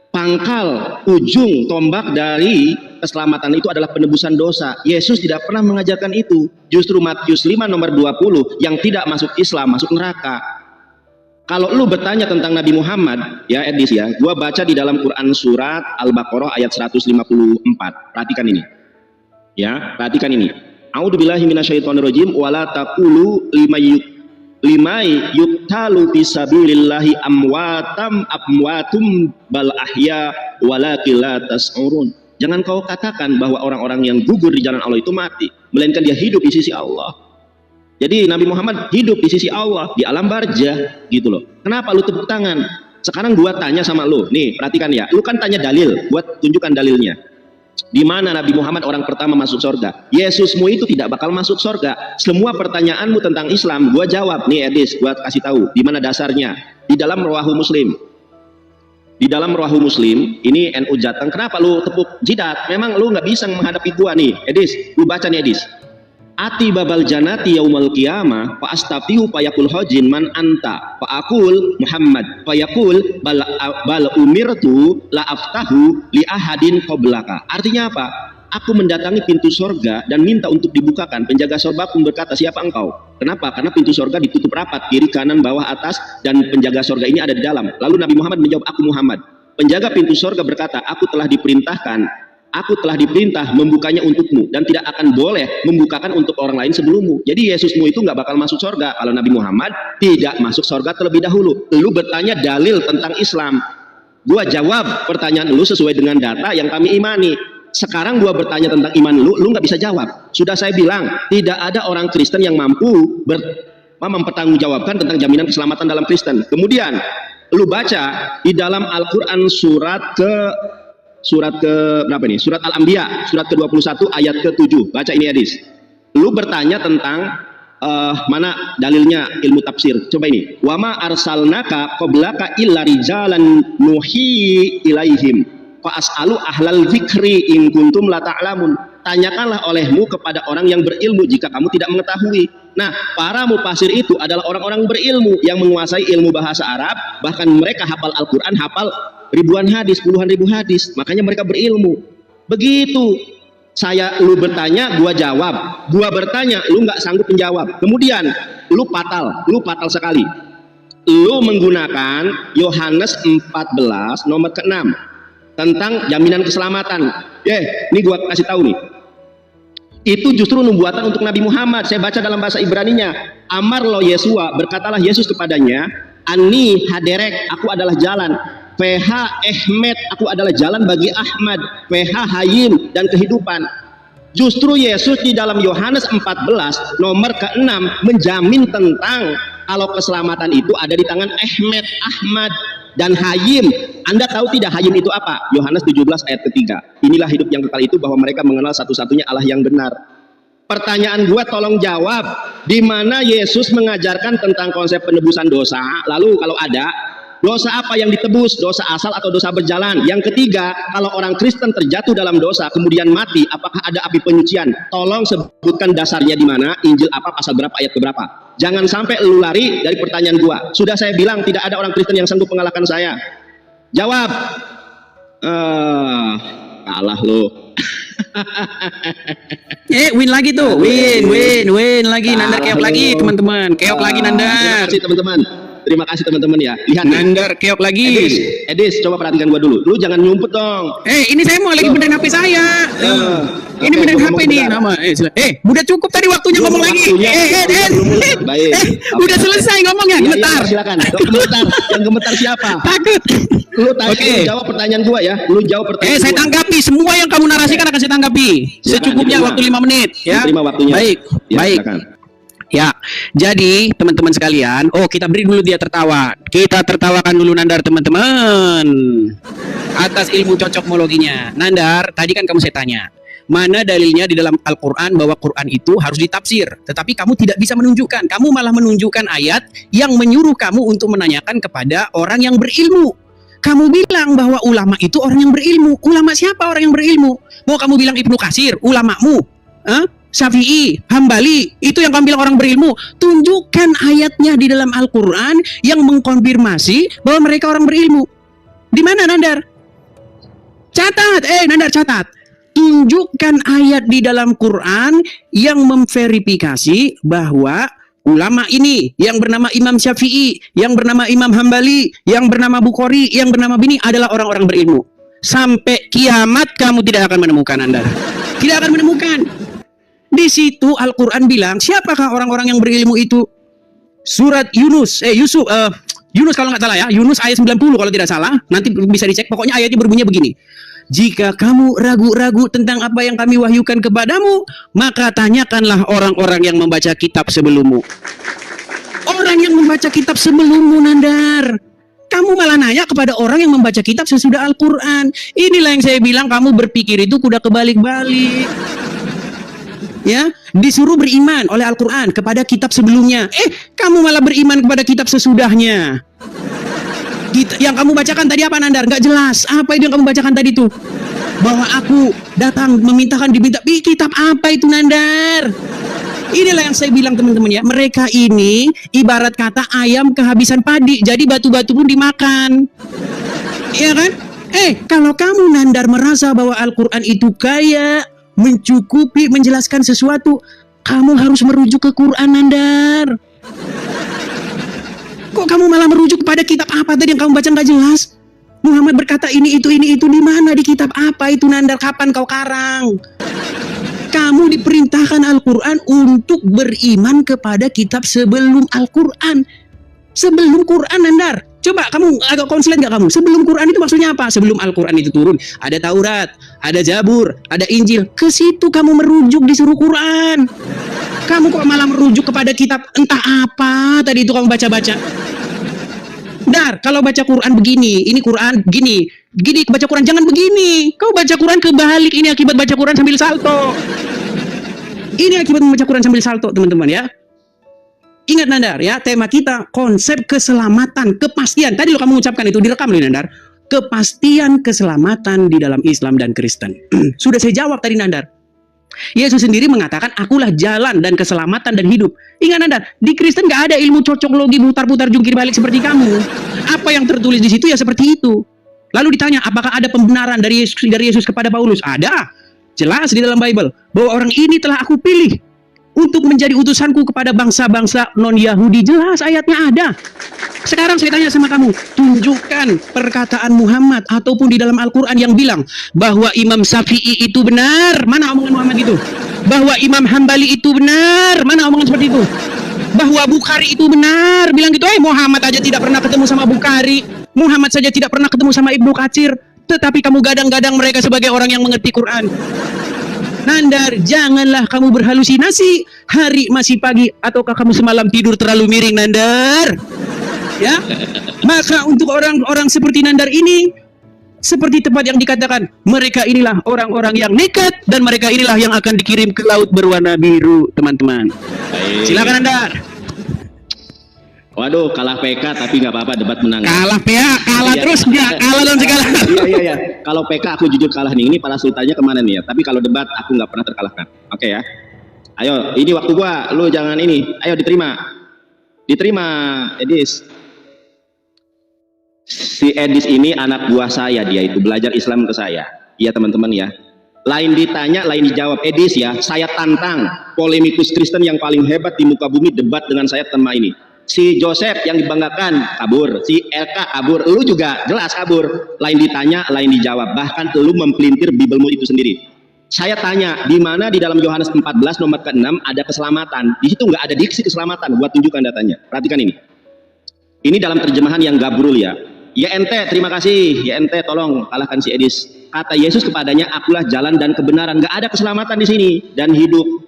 Speaker 3: pangkal, ujung, tombak dari keselamatan itu adalah penebusan dosa. Yesus tidak pernah mengajarkan itu. Justru Matius 5 nomor 20, yang tidak masuk Islam, masuk neraka. Kalau lu bertanya tentang Nabi Muhammad, ya Edis ya, gua baca di dalam Quran surat Al-Baqarah ayat 154. Perhatikan ini. Ya, perhatikan ini. A'udzubillahi minasyaitonirrajim wala taqulu limay yuqtalu fisabilillahi amwatum bal ahya walakin la tas'urun. Jangan kau katakan bahwa orang-orang yang gugur di jalan Allah itu mati, melainkan dia hidup di sisi Allah. Jadi Nabi Muhammad hidup di sisi Allah, di alam barzah, gitu loh. Kenapa lu tepuk tangan? Sekarang gua tanya sama lu, nih perhatikan ya. Lu kan tanya dalil, gua tunjukkan dalilnya. Di mana Nabi Muhammad orang pertama masuk surga? Yesusmu itu tidak bakal masuk surga. Semua pertanyaanmu tentang Islam, gua jawab. Nih Edis, gua kasih tahu. Di mana dasarnya? Di dalam Rawahu Muslim. Di dalam Rawahu Muslim, ini NU Jateng, kenapa lu tepuk jidat? Memang lu nggak bisa menghadapi gua nih, Edis. Lu baca nih, Edis. Ati babal janati yaumal qiyamah fa astafihu fayaqul hajin man anta fa aqul Muhammad fayaqul bal umirtu la aftahu li ahadin qablaka. Artinya apa? Aku mendatangi pintu sorga dan minta untuk dibukakan. Penjaga sorga pun berkata, siapa engkau? Kenapa? Karena pintu sorga ditutup rapat, kiri, kanan, bawah, atas, dan penjaga sorga ini ada di dalam. Lalu Nabi Muhammad menjawab, aku Muhammad. Penjaga pintu sorga berkata, aku telah diperintah membukanya untukmu dan tidak akan boleh membukakan untuk orang lain sebelummu. Jadi Yesusmu itu nggak bakal masuk sorga kalau Nabi Muhammad tidak masuk sorga terlebih dahulu. Lu bertanya dalil tentang Islam, gua jawab pertanyaan lu sesuai dengan data yang kami imani. Sekarang gua bertanya tentang iman lu nggak bisa jawab. Sudah saya bilang, tidak ada orang Kristen yang mampu mempertanggungjawabkan tentang jaminan keselamatan dalam Kristen. Kemudian lu baca di dalam Al-Qur'an surat ke berapa nih? Surat Al-Anbiya, surat ke-21 ayat ke-7. Baca ini, hadis. Lu bertanya tentang mana dalilnya ilmu tafsir. Coba ini. Wa ma arsalnaka qablaka illa rijalan nuhi ilaihim. Fa as'alu ahlal dzikri in kuntum la ta'lamun. Tanyakanlah olehmu kepada orang yang berilmu jika kamu tidak mengetahui. Nah, para mufasir itu adalah orang-orang berilmu yang menguasai ilmu bahasa Arab, bahkan mereka hafal Al-Qur'an, hafal ribuan hadis, puluhan ribu hadis. Makanya mereka berilmu. Begitu lu bertanya, gua jawab. Gua bertanya, lu nggak sanggup menjawab. Kemudian lu fatal sekali. Lu menggunakan Yohanes 14 nomor ke-6 tentang jaminan keselamatan. Ini gua kasih tahu nih. Itu justru nubuatan untuk Nabi Muhammad. Saya baca dalam bahasa Ibraninya. Amar lo Yesua, berkatalah Yesus kepadanya, Ani haderek, aku adalah jalan. PH Ahmed, aku adalah jalan bagi Ahmad. PH Hayim, dan kehidupan. Justru Yesus di dalam Yohanes 14 nomor ke-6 menjamin tentang kalau keselamatan itu ada di tangan Ahmad dan Hayim. Anda tahu tidak Hayim itu apa? Yohanes 17 ayat ketiga. Inilah hidup yang kekal itu, bahwa mereka mengenal satu-satunya Allah yang benar. Pertanyaan gua tolong jawab, di mana Yesus mengajarkan tentang konsep penebusan dosa? Lalu kalau ada, dosa apa yang ditebus? Dosa asal atau dosa berjalan? Yang ketiga, kalau orang Kristen terjatuh dalam dosa kemudian mati, apakah ada api penyucian? Tolong sebutkan dasarnya di mana, Injil apa, pasal berapa, ayat keberapa. Jangan sampai lu lari dari pertanyaan gua. Sudah saya bilang tidak ada orang Kristen yang sanggup mengalahkan saya. Jawab. Kalah lu.
Speaker 2: Win lagi tuh. Win lagi. Nandar keok lagi, teman-teman. Keok lagi Nandar.
Speaker 3: Terima kasih teman-teman ya. Lihat
Speaker 2: Nandar keok lagi.
Speaker 3: Edis, coba perhatikan gua dulu. Lu jangan nyumput dong.
Speaker 2: Ini saya mau lagi benerin HP saya. Ini benerin HP nih nama. Udah cukup tadi waktunya ngomong lagi.
Speaker 3: Baik.
Speaker 2: Udah selesai ngomongnya. Gemetar.
Speaker 3: Silakan. Gemetar. Yang gemetar siapa?
Speaker 2: Takut.
Speaker 3: Lu jawab pertanyaan gua ya. Lu jawab pertanyaan.
Speaker 2: Saya tanggapi semua yang kamu narasikan, akan saya tanggapi. Secukupnya waktu 5 menit ya.
Speaker 3: Terima waktunya.
Speaker 2: Baik. Ya, jadi teman-teman sekalian, kita beri dulu dia tertawa. Kita tertawakan dulu Nandar, teman-teman. Atas ilmu cocokmologinya. Nandar, tadi kan kamu saya tanya, mana dalilnya di dalam Al-Quran bahwa Quran itu harus ditafsir. Tetapi kamu tidak bisa menunjukkan. Kamu malah menunjukkan ayat yang menyuruh kamu untuk menanyakan kepada orang yang berilmu. Kamu bilang bahwa ulama itu orang yang berilmu. Ulama siapa orang yang berilmu? Mau kamu bilang Ibnu Katsir, ulamamu? Syafi'i, Hambali, itu yang kamu bilang orang berilmu. Tunjukkan ayatnya di dalam Al-Quran yang mengkonfirmasi bahwa mereka orang berilmu. Di mana Nandar? Catat, Nandar catat. Tunjukkan ayat di dalam Quran yang memverifikasi bahwa ulama ini yang bernama Imam Syafi'i, yang bernama Imam Hambali, yang bernama Bukhari, yang bernama Bini adalah orang-orang berilmu. Sampai kiamat kamu tidak akan menemukan Nandar. Tidak akan menemukan. Di situ Al-Quran bilang, siapakah orang-orang yang berilmu itu? Surat Yunus, Yunus kalau nggak salah ya, Yunus ayat 90 kalau tidak salah, nanti bisa dicek, pokoknya ayatnya berbunyi begini. Jika kamu ragu-ragu tentang apa yang kami wahyukan kepadamu, maka tanyakanlah orang-orang yang membaca kitab sebelummu. Orang yang membaca kitab sebelummu, Nandar. Kamu malah nanya kepada orang yang membaca kitab sesudah Al-Quran. Inilah yang saya bilang, kamu berpikir itu kuda kebalik-balik. Ya, disuruh beriman oleh Al-Quran kepada kitab sebelumnya. Kamu malah beriman kepada kitab sesudahnya. Yang kamu bacakan tadi apa, Nandar? Nggak jelas. Apa itu yang kamu bacakan tadi tuh? Bahwa aku datang memintakan diminta. Kitab apa itu, Nandar? Inilah yang saya bilang teman-teman ya. Mereka ini ibarat kata ayam kehabisan padi. Jadi batu-batu pun dimakan. Iya kan? Kalau kamu, Nandar, merasa bahwa Al-Quran itu kaya, mencukupi, menjelaskan sesuatu, kamu harus merujuk ke Quran, Nandar. Kok kamu malah merujuk kepada kitab apa tadi yang kamu baca nggak jelas? Muhammad berkata ini itu di mana, di kitab apa itu, Nandar? Kapan kau karang? Kamu diperintahkan Al-Quran untuk beriman kepada kitab sebelum Al-Quran. Sebelum Quran, Nandar. Coba kamu agak konslet nggak kamu? Sebelum Quran itu maksudnya apa? Sebelum Al-Quran itu turun, ada Taurat, ada Zabur, ada Injil. Ke situ kamu merujuk, disuruh Quran. Kamu kok malah merujuk kepada kitab entah apa tadi itu kamu baca-baca. Dar, kalau baca Quran begini, ini Quran begini, baca Quran jangan begini. Kau baca Quran kebalik, ini akibat baca Quran sambil salto. Ini akibat membaca Quran sambil salto, teman-teman ya. Ingat, Nandar ya, tema kita konsep keselamatan, kepastian. Tadi lo kamu ucapkan itu, direkam loh, Nandar. Kepastian keselamatan di dalam Islam dan Kristen. Sudah saya jawab tadi, Nandar. Yesus sendiri mengatakan, akulah jalan dan keselamatan dan hidup. Ingat, Nandar, di Kristen nggak ada ilmu cocok logi putar-putar jungkir balik seperti kamu. Apa yang tertulis di situ ya seperti itu. Lalu ditanya, apakah ada pembenaran dari Yesus kepada Paulus? Ada. Jelas di dalam Bible bahwa orang ini telah aku pilih untuk menjadi utusanku kepada bangsa-bangsa non-Yahudi. Jelas ayatnya ada. Sekarang saya tanya sama kamu, tunjukkan perkataan Muhammad ataupun di dalam Al-Quran yang bilang bahwa Imam Syafi'i itu benar. Mana omongan Muhammad itu? Bahwa Imam Hambali itu benar. Mana omongan seperti itu? Bahwa Bukhari itu benar. Bilang gitu, Muhammad aja tidak pernah ketemu sama Bukhari. Muhammad saja tidak pernah ketemu sama Ibnu Katsir. Tetapi kamu gadang-gadang mereka sebagai orang yang mengerti Quran. Nandar, janganlah kamu berhalusinasi. Hari masih pagi ataukah kamu semalam tidur terlalu miring, Nandar? Ya, maka untuk orang-orang seperti Nandar ini, seperti tempat yang dikatakan, mereka inilah orang-orang yang nekat dan mereka inilah yang akan dikirim ke laut berwarna biru, teman-teman. Silakan, Nandar.
Speaker 3: Waduh, kalah PK tapi nggak apa-apa, debat menang.
Speaker 2: Kalah PK, kalah
Speaker 3: ya,
Speaker 2: terus dia, kalah dan segala.
Speaker 3: Iya. Kalau PK aku jujur kalah nih. Ini para sultannya kemana nih ya? Tapi kalau debat aku nggak pernah terkalahkan. Oke ya. Ayo, ini waktu gua, lu jangan ini. Ayo diterima, Edis. Si Edis ini anak buah saya, dia itu belajar Islam ke saya. Iya teman-teman ya. Lain ditanya, lain dijawab. Edis ya, saya tantang polemikus Kristen yang paling hebat di muka bumi debat dengan saya tema ini. Si Joseph yang dibanggakan kabur, si LK kabur, lu juga jelas kabur. Lain ditanya, lain dijawab. Bahkan lu mempelintir Bibelmu itu sendiri. Saya tanya, di mana di dalam Yohanes 14 nomor ke-6 ada keselamatan? Di situ nggak ada diksi keselamatan. Buat tunjukkan datanya. Perhatikan ini. Ini dalam terjemahan yang gabrul ya. Ya ente, terima kasih. Ya ente, tolong kalahkan si Edis. Kata Yesus kepadanya, akulah jalan dan kebenaran. Nggak ada keselamatan di sini dan hidup.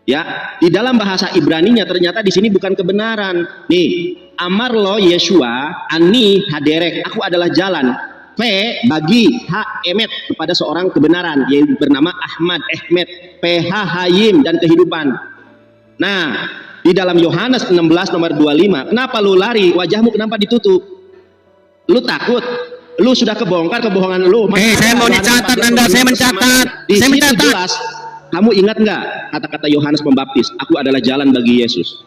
Speaker 3: Ya, di dalam bahasa Ibraninya ternyata di sini bukan kebenaran. Nih, amar lo Yeshua ani haderek, aku adalah jalan. P bagi H emet kepada seorang kebenaran yaitu bernama Ahmad Ahmed, PH Hayim dan kehidupan. Nah, di dalam Yohanes 16 nomor 25, kenapa lu lari? Wajahmu kenapa ditutup? Lu takut? Lu sudah kebongkar kebohongan lu.
Speaker 2: Saya mau dicatat, Anda, saya mencatat.
Speaker 3: Saya mencatat. Jelas, kamu ingat nggak kata-kata Yohanes Pembaptis? Aku adalah jalan bagi Yesus.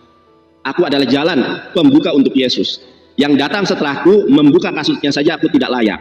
Speaker 3: Aku adalah jalan pembuka untuk Yesus. Yang datang setelahku membuka kasusnya saja aku tidak layak.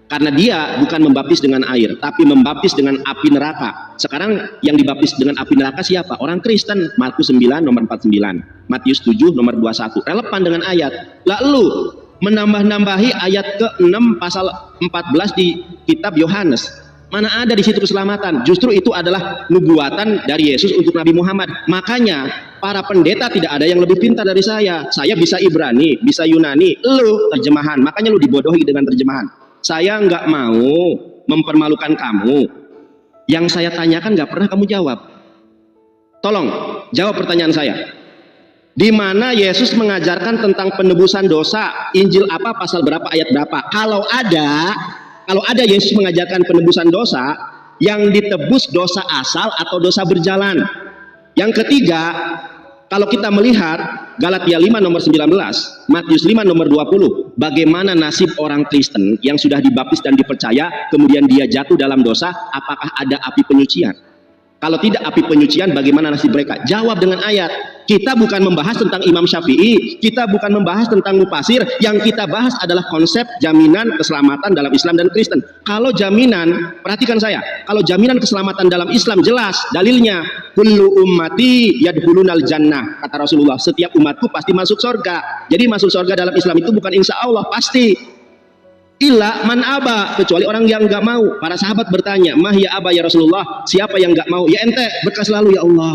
Speaker 3: Karena dia bukan membaptis dengan air, tapi membaptis dengan api neraka. Sekarang yang dibaptis dengan api neraka siapa? Orang Kristen. Markus 9 nomor 49, Matius 7 nomor 21. Relevan dengan ayat. Lalu menambah-nambahi ayat ke-6 pasal 14 di kitab Yohanes. Mana ada di situ keselamatan? Justru itu adalah nubuatan dari Yesus untuk Nabi Muhammad. Makanya para pendeta tidak ada yang lebih pintar dari saya. Saya bisa Ibrani, bisa Yunani, lu terjemahan. Makanya lu dibodohi dengan terjemahan. Saya nggak mau mempermalukan kamu. Yang saya tanyakan nggak pernah kamu jawab. Tolong jawab pertanyaan saya. Di mana Yesus mengajarkan tentang penebusan dosa? Injil apa, pasal berapa, ayat berapa? Kalau ada Yesus mengajarkan penebusan dosa, yang ditebus dosa asal atau dosa berjalan. Yang ketiga, Kalau kita melihat Galatia 5 nomor 19, Matius 5 nomor 20, bagaimana nasib orang Kristen yang sudah dibaptis dan dipercaya, kemudian dia jatuh dalam dosa, apakah ada api penyucian? Kalau tidak api penyucian, bagaimana nasib mereka? Jawab dengan ayat. Kita bukan membahas tentang Imam Syafi'i, kita bukan membahas tentang mufasir, yang kita bahas adalah konsep jaminan keselamatan dalam Islam dan Kristen. Kalau jaminan, perhatikan saya, kalau jaminan keselamatan dalam Islam jelas, dalilnya, kullu ummati yadkhulunal jannah, kata Rasulullah, setiap umatku pasti masuk surga. Jadi masuk surga dalam Islam itu bukan insya Allah, pasti. Illa man aba, kecuali orang yang enggak mau. Para sahabat bertanya, mah ya aba ya Rasulullah, siapa yang enggak mau? Ya ente, berkah selalu ya Allah.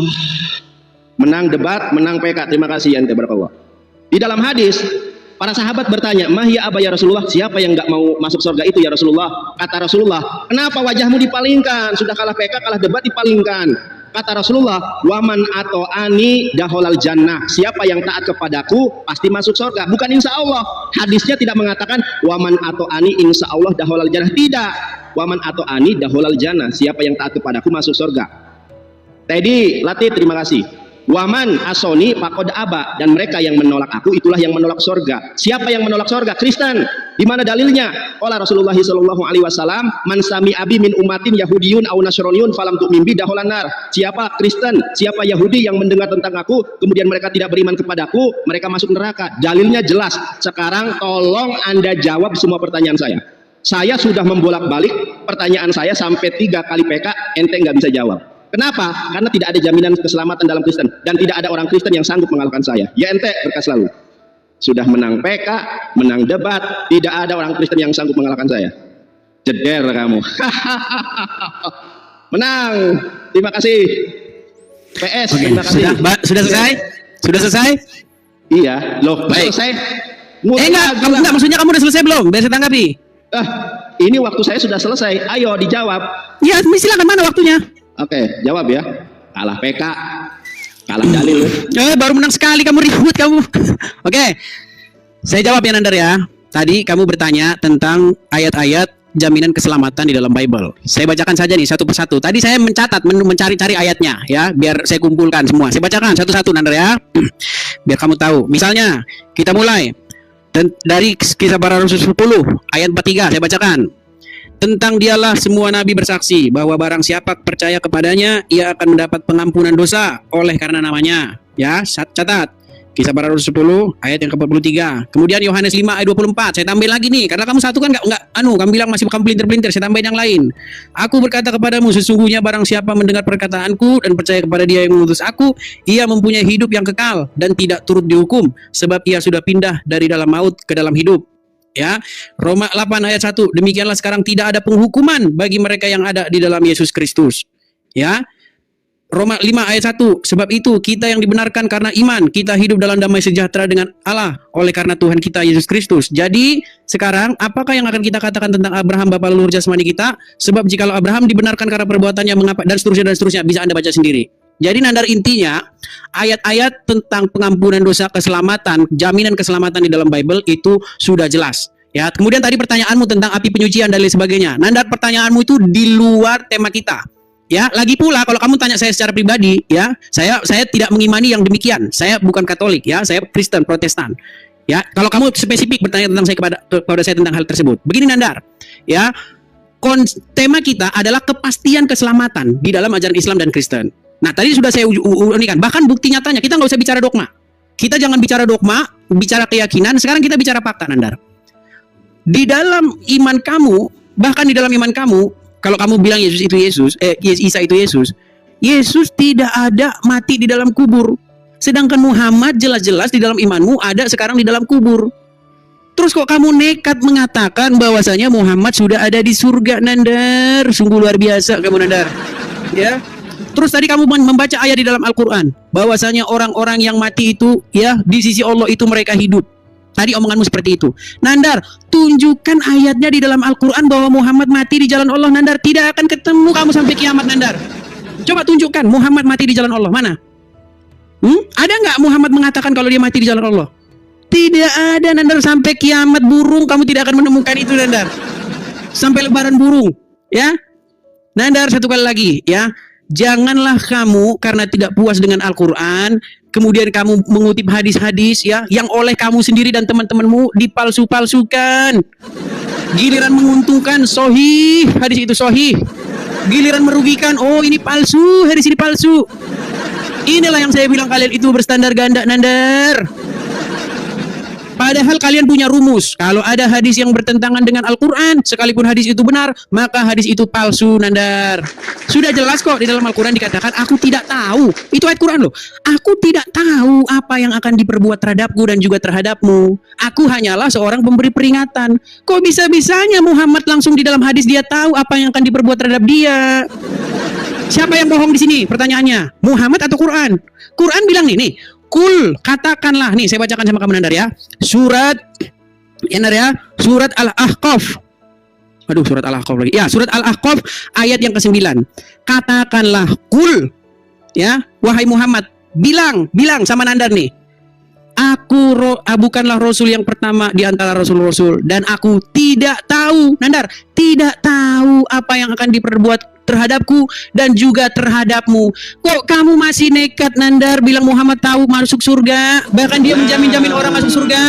Speaker 3: Menang debat, menang PK, terima kasih ya ente, barakallah. Di dalam hadis, para sahabat bertanya, mah ya aba ya Rasulullah, siapa yang enggak mau masuk surga itu ya Rasulullah? Kata Rasulullah, kenapa wajahmu dipalingkan? Sudah kalah PK, kalah debat dipalingkan. Kata Rasulullah, waman atau ani daholal jannah, siapa yang taat kepadaku pasti masuk surga. Bukan insya Allah. Hadisnya tidak mengatakan waman atau ani insya Allah daholal jannah. Tidak. Waman atau ani daholal jannah, siapa yang taat kepadaku masuk surga. Teddy Latif, terima kasih. Waman asoni pakod aba, dan mereka yang menolak aku itulah yang menolak surga. Siapa yang menolak surga? Kristen. Di mana dalilnya? Oleh Rasulullah sallallahu alaihi wasallam, man sami abi min umatin yahudiyun au nasroniyun falam tu'min bi daholan nar. Siapa Kristen, siapa Yahudi yang mendengar tentang aku kemudian mereka tidak beriman kepadaku, mereka masuk neraka. Dalilnya jelas. Sekarang tolong Anda jawab semua pertanyaan saya. Saya sudah membolak-balik pertanyaan saya sampai 3 kali PK, ente nggak bisa jawab. Kenapa? Karena tidak ada jaminan keselamatan dalam Kristen, dan tidak ada orang Kristen yang sanggup mengalahkan saya. Ya ente, berkah selalu. Sudah menang PK, menang debat, tidak ada orang Kristen yang sanggup mengalahkan saya. Jeder kamu. Menang. Terima kasih. PS,
Speaker 2: Oke,
Speaker 3: terima kasih.
Speaker 2: Sudah selesai? Sudah selesai?
Speaker 3: Iya, loh,
Speaker 2: Baik.
Speaker 3: selesai.
Speaker 2: Enggak, maksudnya kamu udah selesai belum? Biar saya tanggapi.
Speaker 3: Ini waktu saya sudah selesai. Ayo dijawab.
Speaker 2: Ya, silakan, mana waktunya?
Speaker 3: Oke, jawab ya. Kalah PK, kalah dalil.
Speaker 2: Baru menang sekali kamu ribut kamu. Oke. Saya jawab ya Nandar ya. Tadi kamu bertanya tentang ayat-ayat jaminan keselamatan di dalam Bible. Saya bacakan saja nih satu persatu. Tadi saya mencatat, mencari-cari ayatnya ya, biar saya kumpulkan semua. Saya bacakan satu-satu Nandar ya. Biar kamu tahu. Misalnya, kita mulai dari Kisah Para Rasul 10 ayat 43, saya bacakan. Tentang dialah semua nabi bersaksi bahwa barang siapa percaya kepadanya, ia akan mendapat pengampunan dosa oleh karena namanya. Ya, catat. Kisah Para Rasul 10 ayat yang ke-43. Kemudian Yohanes 5 ayat 24. Saya tambahin lagi nih, karena kamu satu kan kamu bilang masih kamu pelintir-pelintir, saya tambahin yang lain. Aku berkata kepadamu, sesungguhnya barang siapa mendengar perkataanku dan percaya kepada Dia yang mengutus aku, ia mempunyai hidup yang kekal dan tidak turut dihukum, sebab ia sudah pindah dari dalam maut ke dalam hidup. Ya, Roma 8 ayat 1. Demikianlah sekarang tidak ada penghukuman bagi mereka yang ada di dalam Yesus Kristus. Ya. Roma 5 ayat 1. Sebab itu kita yang dibenarkan karena iman, kita hidup dalam damai sejahtera dengan Allah oleh karena Tuhan kita Yesus Kristus. Jadi, sekarang apakah yang akan kita katakan tentang Abraham bapa leluhur jasmani kita? Sebab jikalau Abraham dibenarkan karena perbuatannya, mengapa, dan seterusnya bisa Anda baca sendiri. Jadi Nandar, intinya ayat-ayat tentang pengampunan dosa, keselamatan, jaminan keselamatan di dalam Bible itu sudah jelas. Ya, kemudian tadi pertanyaanmu tentang api penyucian dan lain sebagainya. Nandar, pertanyaanmu itu di luar tema kita. Ya, lagi pula kalau kamu tanya saya secara pribadi, ya, saya tidak mengimani yang demikian. Saya bukan Katolik, ya, saya Kristen Protestan. Ya, kalau kamu spesifik bertanya tentang saya kepada saya tentang hal tersebut. Begini Nandar, ya. Tema kita adalah kepastian keselamatan di dalam ajaran Islam dan Kristen. Nah, tadi sudah saya unikan. Bahkan bukti nyatanya, kita nggak usah bicara dogma. Kita jangan bicara dogma, bicara keyakinan. Sekarang kita bicara fakta, Nandar. Di dalam iman kamu, bahkan di dalam iman kamu, kalau kamu bilang Yesus itu Yesus, Isa itu Yesus, Yesus tidak ada mati di dalam kubur. Sedangkan Muhammad jelas-jelas di dalam imanmu ada sekarang di dalam kubur. Terus kok kamu nekat mengatakan bahwasanya Muhammad sudah ada di surga, Nandar? Sungguh luar biasa kamu, Nandar. Ya. Terus tadi kamu membaca ayat di dalam Al-Quran bahwasanya orang-orang yang mati itu, ya, di sisi Allah itu mereka hidup. Tadi omonganmu seperti itu. Nandar, tunjukkan ayatnya di dalam Al-Quran bahwa Muhammad mati di jalan Allah. Nandar, tidak akan ketemu kamu sampai kiamat, Nandar. Coba tunjukkan Muhammad mati di jalan Allah. Mana? Ada nggak Muhammad mengatakan kalau dia mati di jalan Allah? Tidak ada, Nandar. Sampai kiamat burung kamu tidak akan menemukan itu, Nandar. Sampai lebaran burung, ya. Nandar, satu kali lagi, ya. Janganlah kamu karena tidak puas dengan Al-Quran, kemudian kamu mengutip hadis-hadis ya yang oleh kamu sendiri dan teman-temanmu dipalsu-palsukan. Giliran menguntungkan sahih, hadis itu sahih. Giliran merugikan, oh ini palsu, hadis ini palsu. Inilah yang saya bilang kalian itu berstandar ganda, Nandar. Padahal kalian punya rumus. Kalau ada hadis yang bertentangan dengan Al-Quran, sekalipun hadis itu benar, maka hadis itu palsu, Nandar. Sudah jelas kok di dalam Al-Quran dikatakan, aku tidak tahu. Itu ayat Quran loh. Aku tidak tahu apa yang akan diperbuat terhadapku dan juga terhadapmu. Aku hanyalah seorang pemberi peringatan. Kok bisa-bisanya Muhammad langsung di dalam hadis dia tahu apa yang akan diperbuat terhadap dia? Siapa yang bohong di sini? Pertanyaannya, Muhammad atau Quran? Quran bilang nih, kul, katakanlah, nih saya bacakan sama kamu Nandar ya. Surat, ya Nandar ya, surat Al-Ahqaf. Aduh, surat Al-Ahqaf lagi. Ya, surat Al-Ahqaf ayat yang ke-9. Katakanlah, kul, ya, wahai Muhammad, bilang sama Nandar nih. Aku bukanlah Rasul yang pertama di antara Rasul-Rasul. Dan aku tidak tahu, Nandar, tidak tahu apa yang akan diperbuat terhadapku dan juga terhadapmu. Kok kamu masih nekat, Nandar, bilang Muhammad tahu masuk surga? Bahkan dia menjamin-jamin orang masuk surga.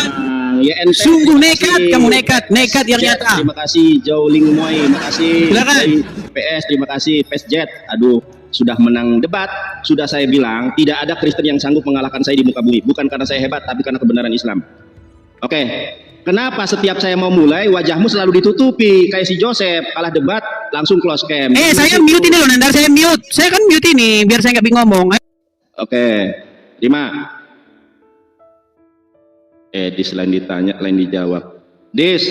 Speaker 3: Ya,
Speaker 2: sungguh nekat, kamu nekat yang nyata.
Speaker 3: Terima kasih Jowling Moy, terima kasih.
Speaker 2: Silakan.
Speaker 3: PS, terima kasih Pesjet. Aduh, sudah menang debat. Sudah saya bilang tidak ada Kristen yang sanggup mengalahkan saya di muka bumi. Bukan karena saya hebat, tapi karena kebenaran Islam. Oke. Kenapa setiap saya mau mulai wajahmu selalu ditutupi kayak si Joseph kalah debat langsung close cam?
Speaker 2: Saya mute ini loh, Nandar, saya mute. Saya kan mute ini biar saya nggak bingung ngomong.
Speaker 3: Oke, 5. Dis lain ditanya, lain dijawab. Dis,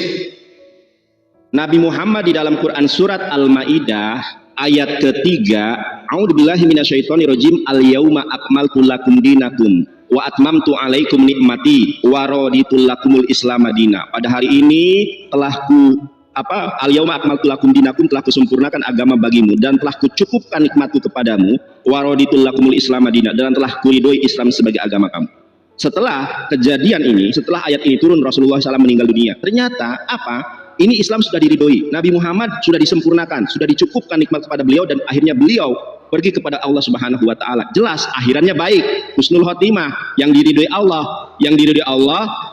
Speaker 3: Nabi Muhammad di dalam Quran surat Al-Maidah ayat ketiga, A'udzubillahi minasyaitonirrajim, al-yauma akmaltu lakum dinakum wa atmamtu alaikum nikmati wa raditu lakumul Islam madina. Pada hari ini telah al-yauma akmaltu lakum dinakum, telah kusempurnakan agama bagimu dan telah kucukupkan nikmatku kepadamu, wa raditu lakumul Islam madina, dan telah kuridhoi Islam sebagai agama kamu. Setelah kejadian ini, setelah ayat ini turun, Rasulullah SAW meninggal dunia. Ternyata apa? Ini Islam sudah diridhoi. Nabi Muhammad sudah disempurnakan, sudah dicukupkan nikmat kepada beliau, dan akhirnya beliau pergi kepada Allah Subhanahu wa taala. Jelas akhirnya baik, husnul khotimah, yang diridhoi Allah,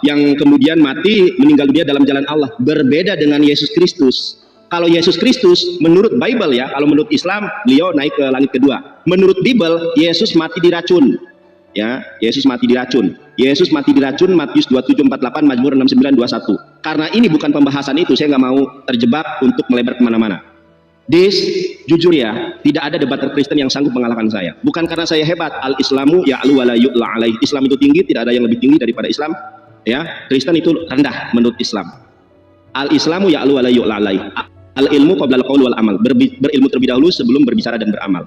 Speaker 3: yang kemudian mati meninggal dunia dalam jalan Allah. Berbeda dengan Yesus Kristus. Kalau Yesus Kristus menurut Bible ya, kalau menurut Islam beliau naik ke langit kedua. Menurut Bible Yesus mati diracun. Ya, Yesus mati diracun. Yesus mati diracun, Matius 27:48, Mazmur 69:21. Karena ini bukan pembahasan itu, saya nggak mau terjebak untuk melebar kemana-mana. Jujur ya, tidak ada debater Kristen yang sanggup mengalahkan saya. Bukan karena saya hebat. Al-Islamu ya'lu wa la yu'la alaih. Islam itu tinggi, tidak ada yang lebih tinggi daripada Islam. Ya, Kristen itu rendah menurut Islam. Al-Islamu ya'lu wa la yu'la alaih. Al-ilmu qabla al-qaul wal amal. Berilmu terlebih dahulu sebelum berbicara dan beramal.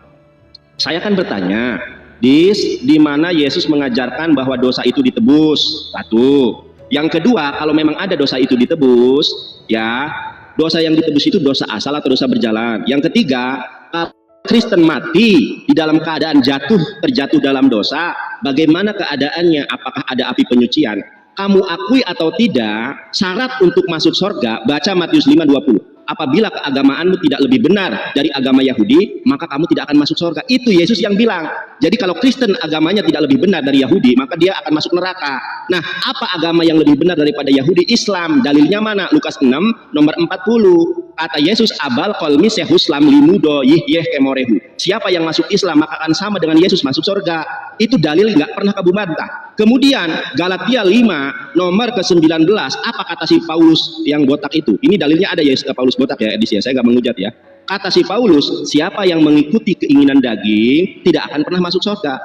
Speaker 3: Saya kan bertanya, di mana Yesus mengajarkan bahwa dosa itu ditebus? Satu. Yang kedua, kalau memang ada dosa itu ditebus, ya, dosa yang ditebus itu dosa asal atau dosa berjalan. Yang ketiga, kalau Kristen mati di dalam keadaan terjatuh dalam dosa, bagaimana keadaannya? Apakah ada api penyucian? Kamu akui atau tidak, syarat untuk masuk surga, baca Matius 5:20. Apabila keagamaanmu tidak lebih benar dari agama Yahudi, maka kamu tidak akan masuk surga. Itu Yesus yang bilang. Jadi kalau Kristen agamanya tidak lebih benar dari Yahudi, maka dia akan masuk neraka. Nah, apa agama yang lebih benar daripada Yahudi? Islam. Dalilnya mana? Lukas 6 nomor 40. Kata Yesus, abal kolmi sehuslam limudo yihyeh kemorehu. Siapa yang masuk Islam maka akan sama dengan Yesus masuk surga. Itu dalil nggak pernah kamu bantah. Kemudian Galatia 5 nomor ke-19, apa kata si Paulus yang botak itu? Ini dalilnya ada ya, Paulus botak ya, edisi ya, saya nggak menghujat ya. Kata si Paulus, siapa yang mengikuti keinginan daging tidak akan pernah masuk surga.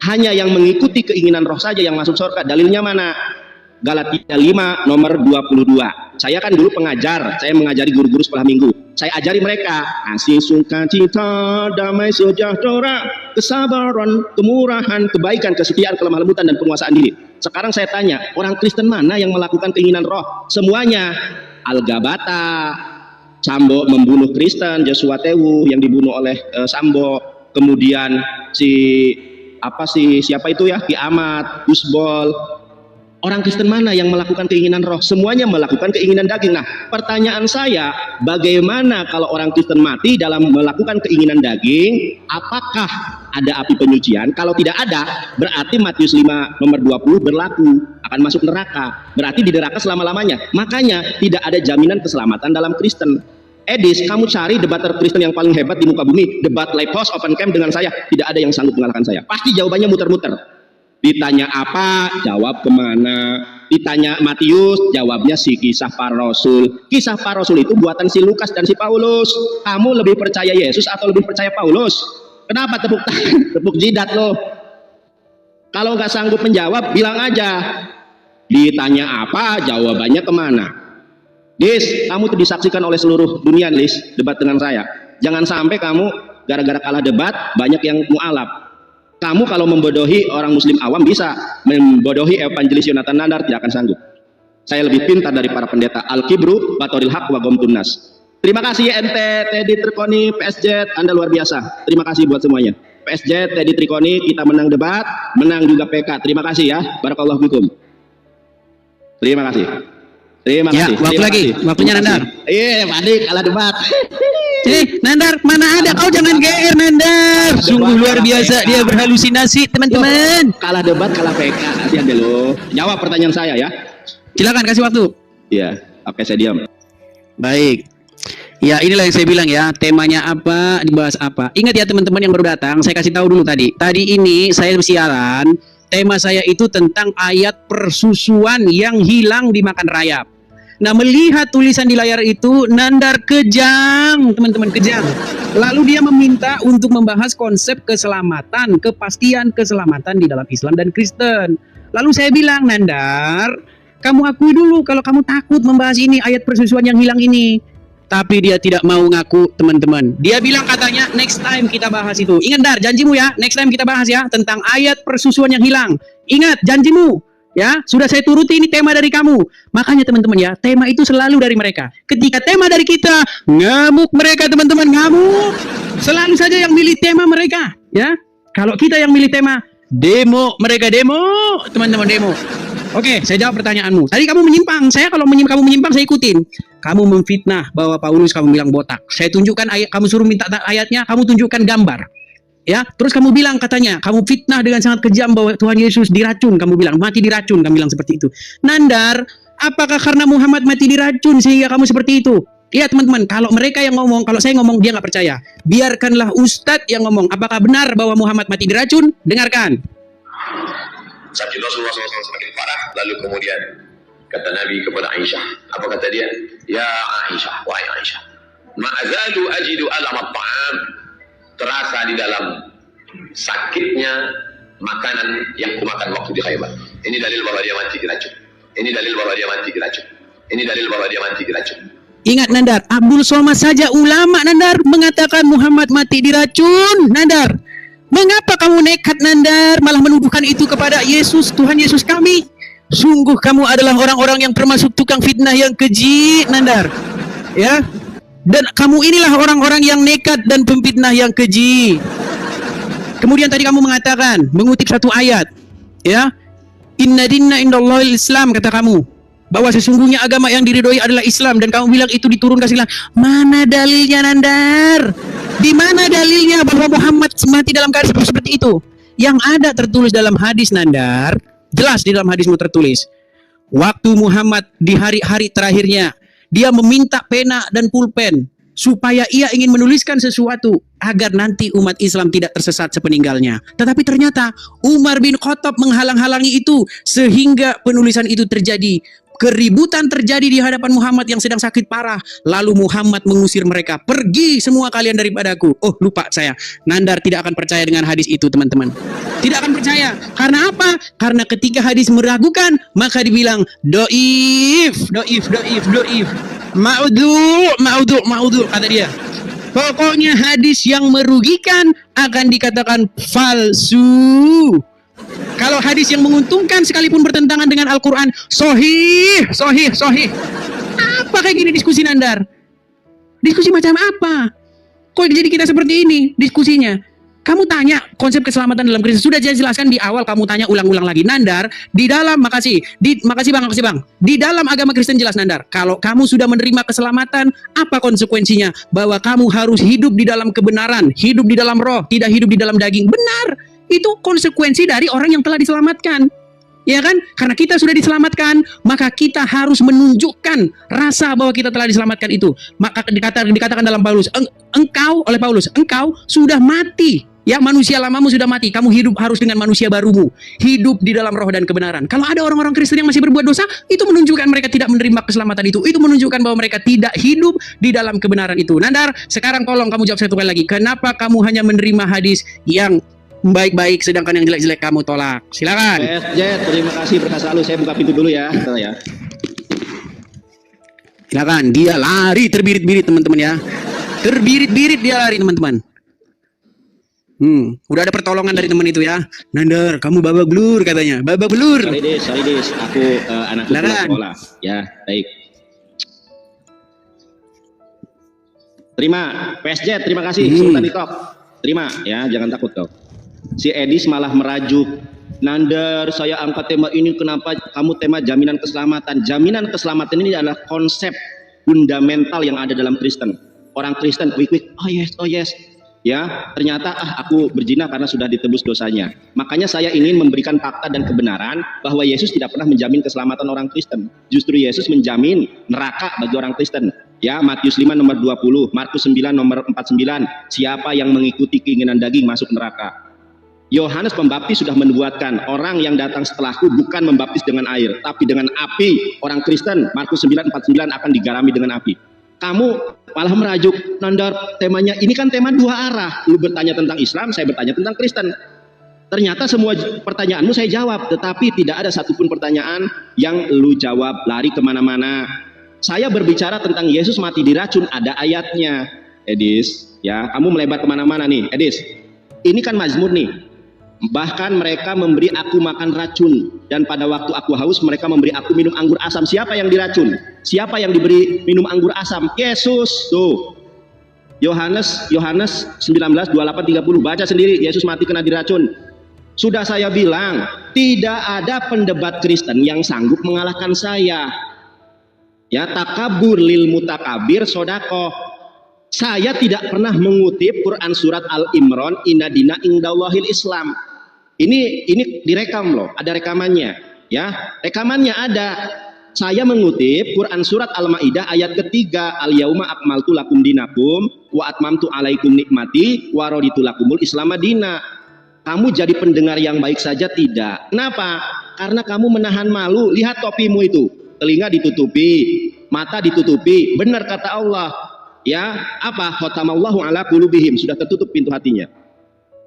Speaker 3: Hanya yang mengikuti keinginan roh saja yang masuk surga. Dalilnya mana? Galatia 5 nomor 22. Saya kan dulu pengajar, saya mengajari guru-guru sekolah minggu. Saya ajari mereka kasih, sukacita, damai sejahtera, kesabaran, kemurahan, kebaikan, kesetiaan, kelemah lembutan, dan penguasaan diri. Sekarang saya tanya, orang Kristen mana yang melakukan keinginan roh? Semuanya. Al-Gabata, Sambo membunuh Kristen, Joshua Tewu yang dibunuh oleh Sambo, kemudian siapa itu ya, Ki Ahmad, Gusbol. Orang Kristen mana yang melakukan keinginan roh? Semuanya melakukan keinginan daging. Nah, pertanyaan saya, bagaimana kalau orang Kristen mati dalam melakukan keinginan daging? Apakah ada api penyucian? Kalau tidak ada, berarti Matius 5 nomor 20 berlaku, akan masuk neraka. Berarti di neraka selama-lamanya. Makanya tidak ada jaminan keselamatan dalam Kristen. Edis, kamu cari debater Kristen yang paling hebat di muka bumi, debat live house open camp dengan saya, tidak ada yang sanggup mengalahkan saya. Pasti jawabannya muter-muter. Ditanya apa, jawab kemana. Ditanya Matius, jawabnya si kisah para rasul. Kisah para rasul itu buatan si Lukas dan si Paulus. Kamu lebih percaya Yesus atau lebih percaya Paulus? Kenapa tepuk tangan, tepuk jidat lo? Kalau nggak sanggup menjawab, bilang aja. Ditanya apa, jawabannya kemana. Dis, kamu tuh disaksikan oleh seluruh dunia, Lis, debat dengan saya. Jangan sampai kamu gara-gara kalah debat, banyak yang mualaf. Kamu kalau membodohi orang muslim awam bisa, membodohi evangelis Yonatan Nandar tidak akan sanggup. Saya lebih pintar dari para pendeta. Al-Kibru, Batoril Haq, wa Gomtunas. Terima kasih ente, Teddy Trikoni, PSJ, Anda luar biasa. Terima kasih buat semuanya. PSJ, Teddy Trikoni, kita menang debat, menang juga PK. Terima kasih ya, barakallahu fikum. Terima kasih. Terima kasih.
Speaker 2: Waktu lagi, waktunya Nandar.
Speaker 3: Iya, Padik kalah debat.
Speaker 2: Nandar, mana ada, kau jangan GR Nandar. Sungguh luar biasa, dia berhalusinasi teman-teman.
Speaker 3: Kalah debat, kalah PK. Kasihan deh lo. Jawab pertanyaan saya ya.
Speaker 2: Silakan kasih waktu.
Speaker 3: Iya, oke saya diam.
Speaker 2: Baik. Ya, inilah yang saya bilang ya, temanya apa, dibahas apa. Ingat ya teman-teman yang baru datang, saya kasih tahu dulu tadi. Tadi ini saya siaran, tema saya itu tentang ayat persusuan yang hilang dimakan rayap. Nah, melihat tulisan di layar itu, Nandar kejam, teman-teman, kejam. Lalu dia meminta untuk membahas konsep keselamatan, kepastian keselamatan di dalam Islam dan Kristen. Lalu saya bilang, Nandar, kamu akui dulu kalau kamu takut membahas ini, ayat persusuan yang hilang ini. Tapi dia tidak mau ngaku, teman-teman. Dia bilang katanya, next time kita bahas itu. Ingat, Dar, janjimu ya, next time kita bahas ya, tentang ayat persusuan yang hilang. Ingat, janjimu. Ya, sudah saya turuti, ini tema dari kamu. Makanya teman-teman ya, tema itu selalu dari mereka. Ketika tema dari kita, ngamuk mereka teman-teman, ngamuk. Selalu saja yang milih tema mereka. Ya, kalau kita yang milih tema, demo, mereka demo, teman-teman demo. Oke, saya jawab pertanyaanmu. Tadi kamu menyimpang, kamu menyimpang, saya ikutin. Kamu memfitnah bahwa Paulus kamu bilang botak. Saya tunjukkan ayat, kamu suruh minta ayatnya, kamu tunjukkan gambar. Ya, terus kamu bilang katanya, kamu fitnah dengan sangat kejam bahwa Tuhan Yesus diracun, kamu bilang mati diracun, kamu bilang seperti itu. Nandar, apakah karena Muhammad mati diracun sehingga kamu seperti itu? Iya teman-teman, kalau mereka yang ngomong, kalau saya ngomong dia nggak percaya. Biarkanlah Ustadz yang ngomong. Apakah benar bahwa Muhammad mati diracun? Dengarkan.
Speaker 4: Sakit Rasulullah SAW semakin parah, lalu kemudian kata Nabi kepada Aisyah, apa kata dia? Ya Aisyah, wahai Aisyah, ma'azadu ajidu alam at-ta'am, terasa di dalam sakitnya makanan yang kumakan waktu di Khaybar. Ini dalil bahwa dia mati diracun. Ini dalil bahwa dia mati diracun. Ini dalil bahwa dia mati diracun.
Speaker 2: Ingat Nandar, Abdul Somad saja ulama Nandar mengatakan Muhammad mati diracun. Nandar, mengapa kamu nekat Nandar malah menuduhkan itu kepada Yesus, Tuhan Yesus kami? Sungguh kamu adalah orang-orang yang termasuk tukang fitnah yang keji Nandar. Ya. Dan kamu inilah orang-orang yang nekat dan pemfitnah yang keji. Kemudian tadi kamu mengatakan, mengutip satu ayat, ya, Inna dinna indallahil Islam, kata kamu, bahwa sesungguhnya agama yang diridhoi adalah Islam, dan kamu bilang itu diturunkan Islam. Mana dalilnya Nandar? Di mana dalilnya bahwa Muhammad mati dalam keadaan seperti itu? Yang ada tertulis dalam hadis Nandar, jelas di dalam hadismu tertulis, waktu Muhammad di hari-hari terakhirnya, dia meminta pena dan pulpen supaya ia ingin menuliskan sesuatu agar nanti umat Islam tidak tersesat sepeninggalnya. Tetapi ternyata Umar bin Khattab menghalang-halangi itu sehingga penulisan itu terjadi. Keributan terjadi di hadapan Muhammad yang sedang sakit parah. Lalu Muhammad mengusir mereka. Pergi semua kalian daripadaku. Oh, lupa saya. Nandar tidak akan percaya dengan hadis itu, teman-teman. Tidak akan percaya. Karena apa? Karena ketika hadis meragukan, maka dibilang doif. Ma'udhu, kata dia. Pokoknya hadis yang merugikan akan dikatakan palsu. Kalau hadis yang menguntungkan sekalipun bertentangan dengan Al-Quran, sohih. Apa kayak gini diskusi Nandar? Diskusi macam apa? Kok jadi kita seperti ini diskusinya? Kamu tanya konsep keselamatan dalam Kristus sudah saya jelaskan di awal, kamu tanya ulang-ulang lagi. Nandar, di dalam makasih Bang. Di dalam agama Kristen jelas Nandar, kalau kamu sudah menerima keselamatan, apa konsekuensinya? Bahwa kamu harus hidup di dalam kebenaran, hidup di dalam roh, tidak hidup di dalam daging. Benar. Itu konsekuensi dari orang yang telah diselamatkan. Ya kan? Karena kita sudah diselamatkan, maka kita harus menunjukkan rasa bahwa kita telah diselamatkan itu. Maka dikatakan dalam Paulus, engkau sudah mati. Ya, manusia lamamu sudah mati. Kamu hidup harus dengan manusia barumu. Hidup di dalam roh dan kebenaran. Kalau ada orang-orang Kristen yang masih berbuat dosa, itu menunjukkan mereka tidak menerima keselamatan itu. Itu menunjukkan bahwa mereka tidak hidup di dalam kebenaran itu. Nandar, sekarang tolong kamu jawab satu kali lagi. Kenapa kamu hanya menerima hadis yang baik-baik, sedangkan yang jelek-jelek kamu tolak? Silakan.
Speaker 3: Jet, terima kasih berkas selalu. Saya buka pintu dulu ya.
Speaker 2: Silakan. Dia lari terbirit-birit teman-teman ya. Terbirit-birit dia lari teman-teman. Udah ada pertolongan dari teman itu ya. Nandar, kamu babak belur katanya. Babak belur.
Speaker 3: Sorry Des. Aku anak sekolah. Ya, baik. Terima, PSJ, terima kasih. Sultan Itok. Terima, ya, jangan takut kau. Si Edis malah merajuk. Nandar, saya angkat tema ini kenapa kamu tema jaminan keselamatan. Jaminan keselamatan ini adalah konsep fundamental yang ada dalam Kristen. Orang Kristen, oh yes. Ya, ternyata aku berzina karena sudah ditebus dosanya. Makanya saya ingin memberikan fakta dan kebenaran bahwa Yesus tidak pernah menjamin keselamatan orang Kristen. Justru Yesus menjamin neraka bagi orang Kristen. Ya, Matius 5 nomor 20, Markus 9 nomor 49, siapa yang mengikuti keinginan daging masuk neraka. Yohanes Pembaptis sudah menubuatkan orang yang datang setelahku bukan membaptis dengan air, tapi dengan api. Orang Kristen, Markus 9:49 akan digarami dengan api. Kamu malah merajuk, Nandar, temanya ini kan tema dua arah. Lu bertanya tentang Islam, saya bertanya tentang Kristen. Ternyata semua pertanyaanmu saya jawab, tetapi tidak ada satupun pertanyaan yang lu jawab, lari kemana-mana. Saya berbicara tentang Yesus mati diracun, ada ayatnya. Edis, ya, kamu melebar kemana-mana nih, Edis. Ini kan Mazmur nih. Bahkan mereka memberi aku makan racun, dan pada waktu aku haus mereka memberi aku minum anggur asam. Siapa yang diracun? Siapa yang diberi minum anggur asam? Yesus. Tuh, Yohanes 19:28-30, baca sendiri. Yesus mati kena diracun. Sudah saya bilang, tidak ada pendebat Kristen yang sanggup mengalahkan saya. Ya, takabur lil mutakabir sodakoh. Saya tidak pernah mengutip Quran surat Al-Imran, inna dina indallahil Islam. Ini direkam loh, ada rekamannya, ya. Rekamannya ada. Saya mengutip Quran surat Al-Maidah ayat ketiga, al-yauma akmaltu lakum dinakum wa atmamtu alaikum nikmati wa raditu lakumul Islam madina. Kamu jadi pendengar yang baik saja tidak. Kenapa? Karena kamu menahan malu. Lihat topimu itu, telinga ditutupi, mata ditutupi. Benar kata Allah. Ya, apa? Khotamallahu ala qulubihim, sudah tertutup pintu hatinya.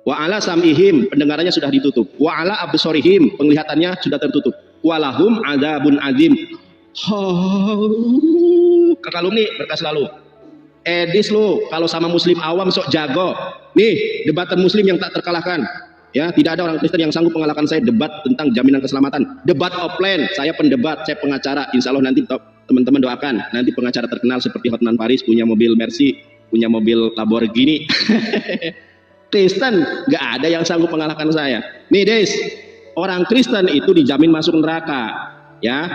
Speaker 3: Wa ala sam'ihim, pendengarannya sudah ditutup. Wa ala absorihim, penglihatannya sudah tertutup. Walahum adzabun azim. Kakak nih berkas lalu. Edis lu kalau sama muslim awam sok jago. Nih, debatan muslim yang tak terkalahkan. Ya, tidak ada orang Kristen yang sanggup mengalahkan saya debat tentang jaminan keselamatan. Debat offline, saya pendebat, saya pengacara. Insya Allah nanti teman-teman doakan. Nanti pengacara terkenal seperti Hotman Paris, punya mobil Mercy, punya mobil Lamborghini. Kristen gak ada yang sanggup mengalahkan saya. Nih Des, orang Kristen itu dijamin masuk neraka. Ya,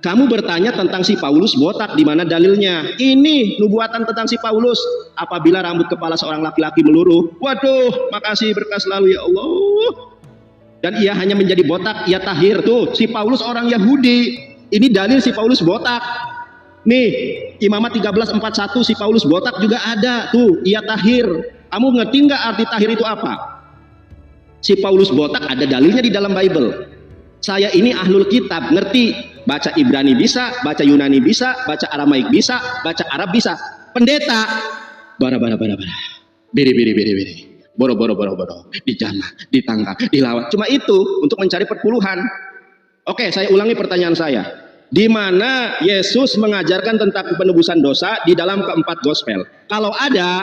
Speaker 3: kamu bertanya tentang si Paulus botak, di mana dalilnya? Ini nubuatan tentang si Paulus. Apabila rambut kepala seorang laki-laki meluruh, waduh, makasih berkas lalu ya Allah. Dan ia hanya menjadi botak, ia tahir. Tuh, si Paulus orang Yahudi. Ini dalil si Paulus botak. Nih, Imamat 13:41 si Paulus botak juga ada. Tuh, ia tahir. Kamu ngerti nggak arti tahir itu apa? Si Paulus botak ada dalilnya di dalam Bible. Saya ini ahlul kitab, ngerti. Baca Ibrani bisa, baca Yunani bisa, baca Aramaik bisa, baca Arab bisa. Pendeta, bara. Biri. Boro. Dijamah, ditangkap, dilawat. Cuma itu untuk mencari perpuluhan. Oke, saya ulangi pertanyaan saya. Di mana Yesus mengajarkan tentang penebusan dosa di dalam keempat gospel? Kalau ada,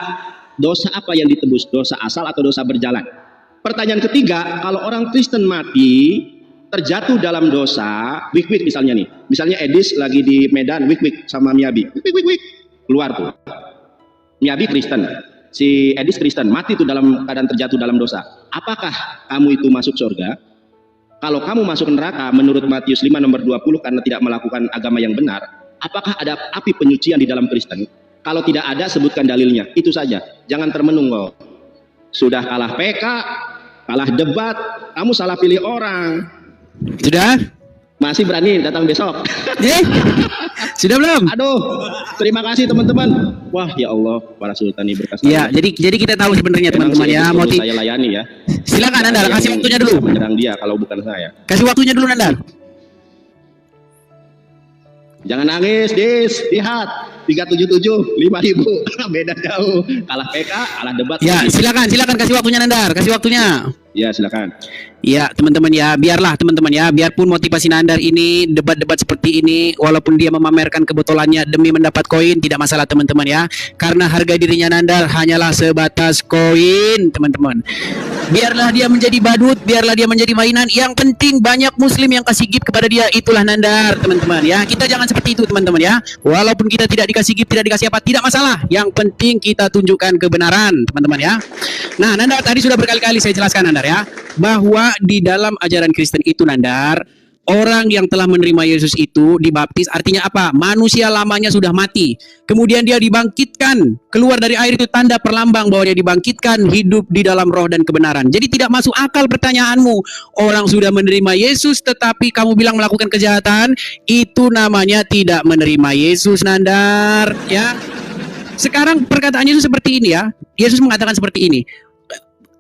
Speaker 3: dosa apa yang ditebus? Dosa asal atau dosa berjalan? Pertanyaan ketiga, kalau orang Kristen mati terjatuh dalam dosa, wik misalnya nih. Misalnya Edis lagi di Medan, wik sama Miyabi. Wik. Keluar tuh. Miyabi Kristen. si Edis Kristen mati itu dalam keadaan terjatuh dalam dosa, apakah kamu itu masuk surga? Kalau kamu masuk neraka menurut Matius 5 nomor 20 karena tidak melakukan agama yang benar, apakah ada api penyucian di dalam Kristen? Kalau tidak ada, sebutkan dalilnya. Itu saja. Jangan termenung kok. Sudah kalah PK, kalah debat, kamu salah pilih orang.
Speaker 2: Sudah?
Speaker 3: Masih berani datang besok?
Speaker 2: Sudah belum?
Speaker 3: Aduh, terima kasih teman-teman. Wah, ya Allah, para sultan ini berkas.
Speaker 2: Ya, jadi kita tahu sebenarnya teman-teman ya,
Speaker 3: motif saya layani ya.
Speaker 2: Silakan Nandar, kasih waktunya dulu.
Speaker 3: Menyerang dia kalau bukan saya.
Speaker 2: Kasih waktunya dulu Nandar.
Speaker 3: Jangan nangis, Dis. Lihat, 377, 5.000. Beda jauh. Kalah PK, kalah debat.
Speaker 2: Ya, silakan kasih waktunya Nandar, kasih waktunya.
Speaker 3: Ya, silakan.
Speaker 2: Ya, teman-teman ya, biarlah teman-teman ya, biarpun motivasi Nandar ini debat-debat seperti ini, walaupun dia memamerkan kebetulannya demi mendapat koin, tidak masalah teman-teman ya. Karena harga dirinya Nandar hanyalah sebatas koin, teman-teman. Biarlah dia menjadi badut, biarlah dia menjadi mainan. Yang penting banyak muslim yang kasih gift kepada dia, itulah Nandar, teman-teman ya. Kita jangan seperti itu, teman-teman ya. Walaupun kita tidak dikasih gift, tidak dikasih apa, tidak masalah. Yang penting kita tunjukkan kebenaran, teman-teman ya. Nah, Nandar tadi sudah berkali-kali saya jelaskan Nandar ya, bahwa di dalam ajaran Kristen itu Nandar, orang yang telah menerima Yesus itu dibaptis, artinya apa? Manusia lamanya sudah mati. Kemudian dia dibangkitkan, keluar dari air itu tanda perlambang bahwa dia dibangkitkan, hidup di dalam roh dan kebenaran. Jadi tidak masuk akal pertanyaanmu. Orang sudah menerima Yesus tetapi kamu bilang melakukan kejahatan, itu namanya tidak menerima Yesus Nandar, ya. Sekarang perkataan Yesus seperti ini ya. Yesus mengatakan seperti ini.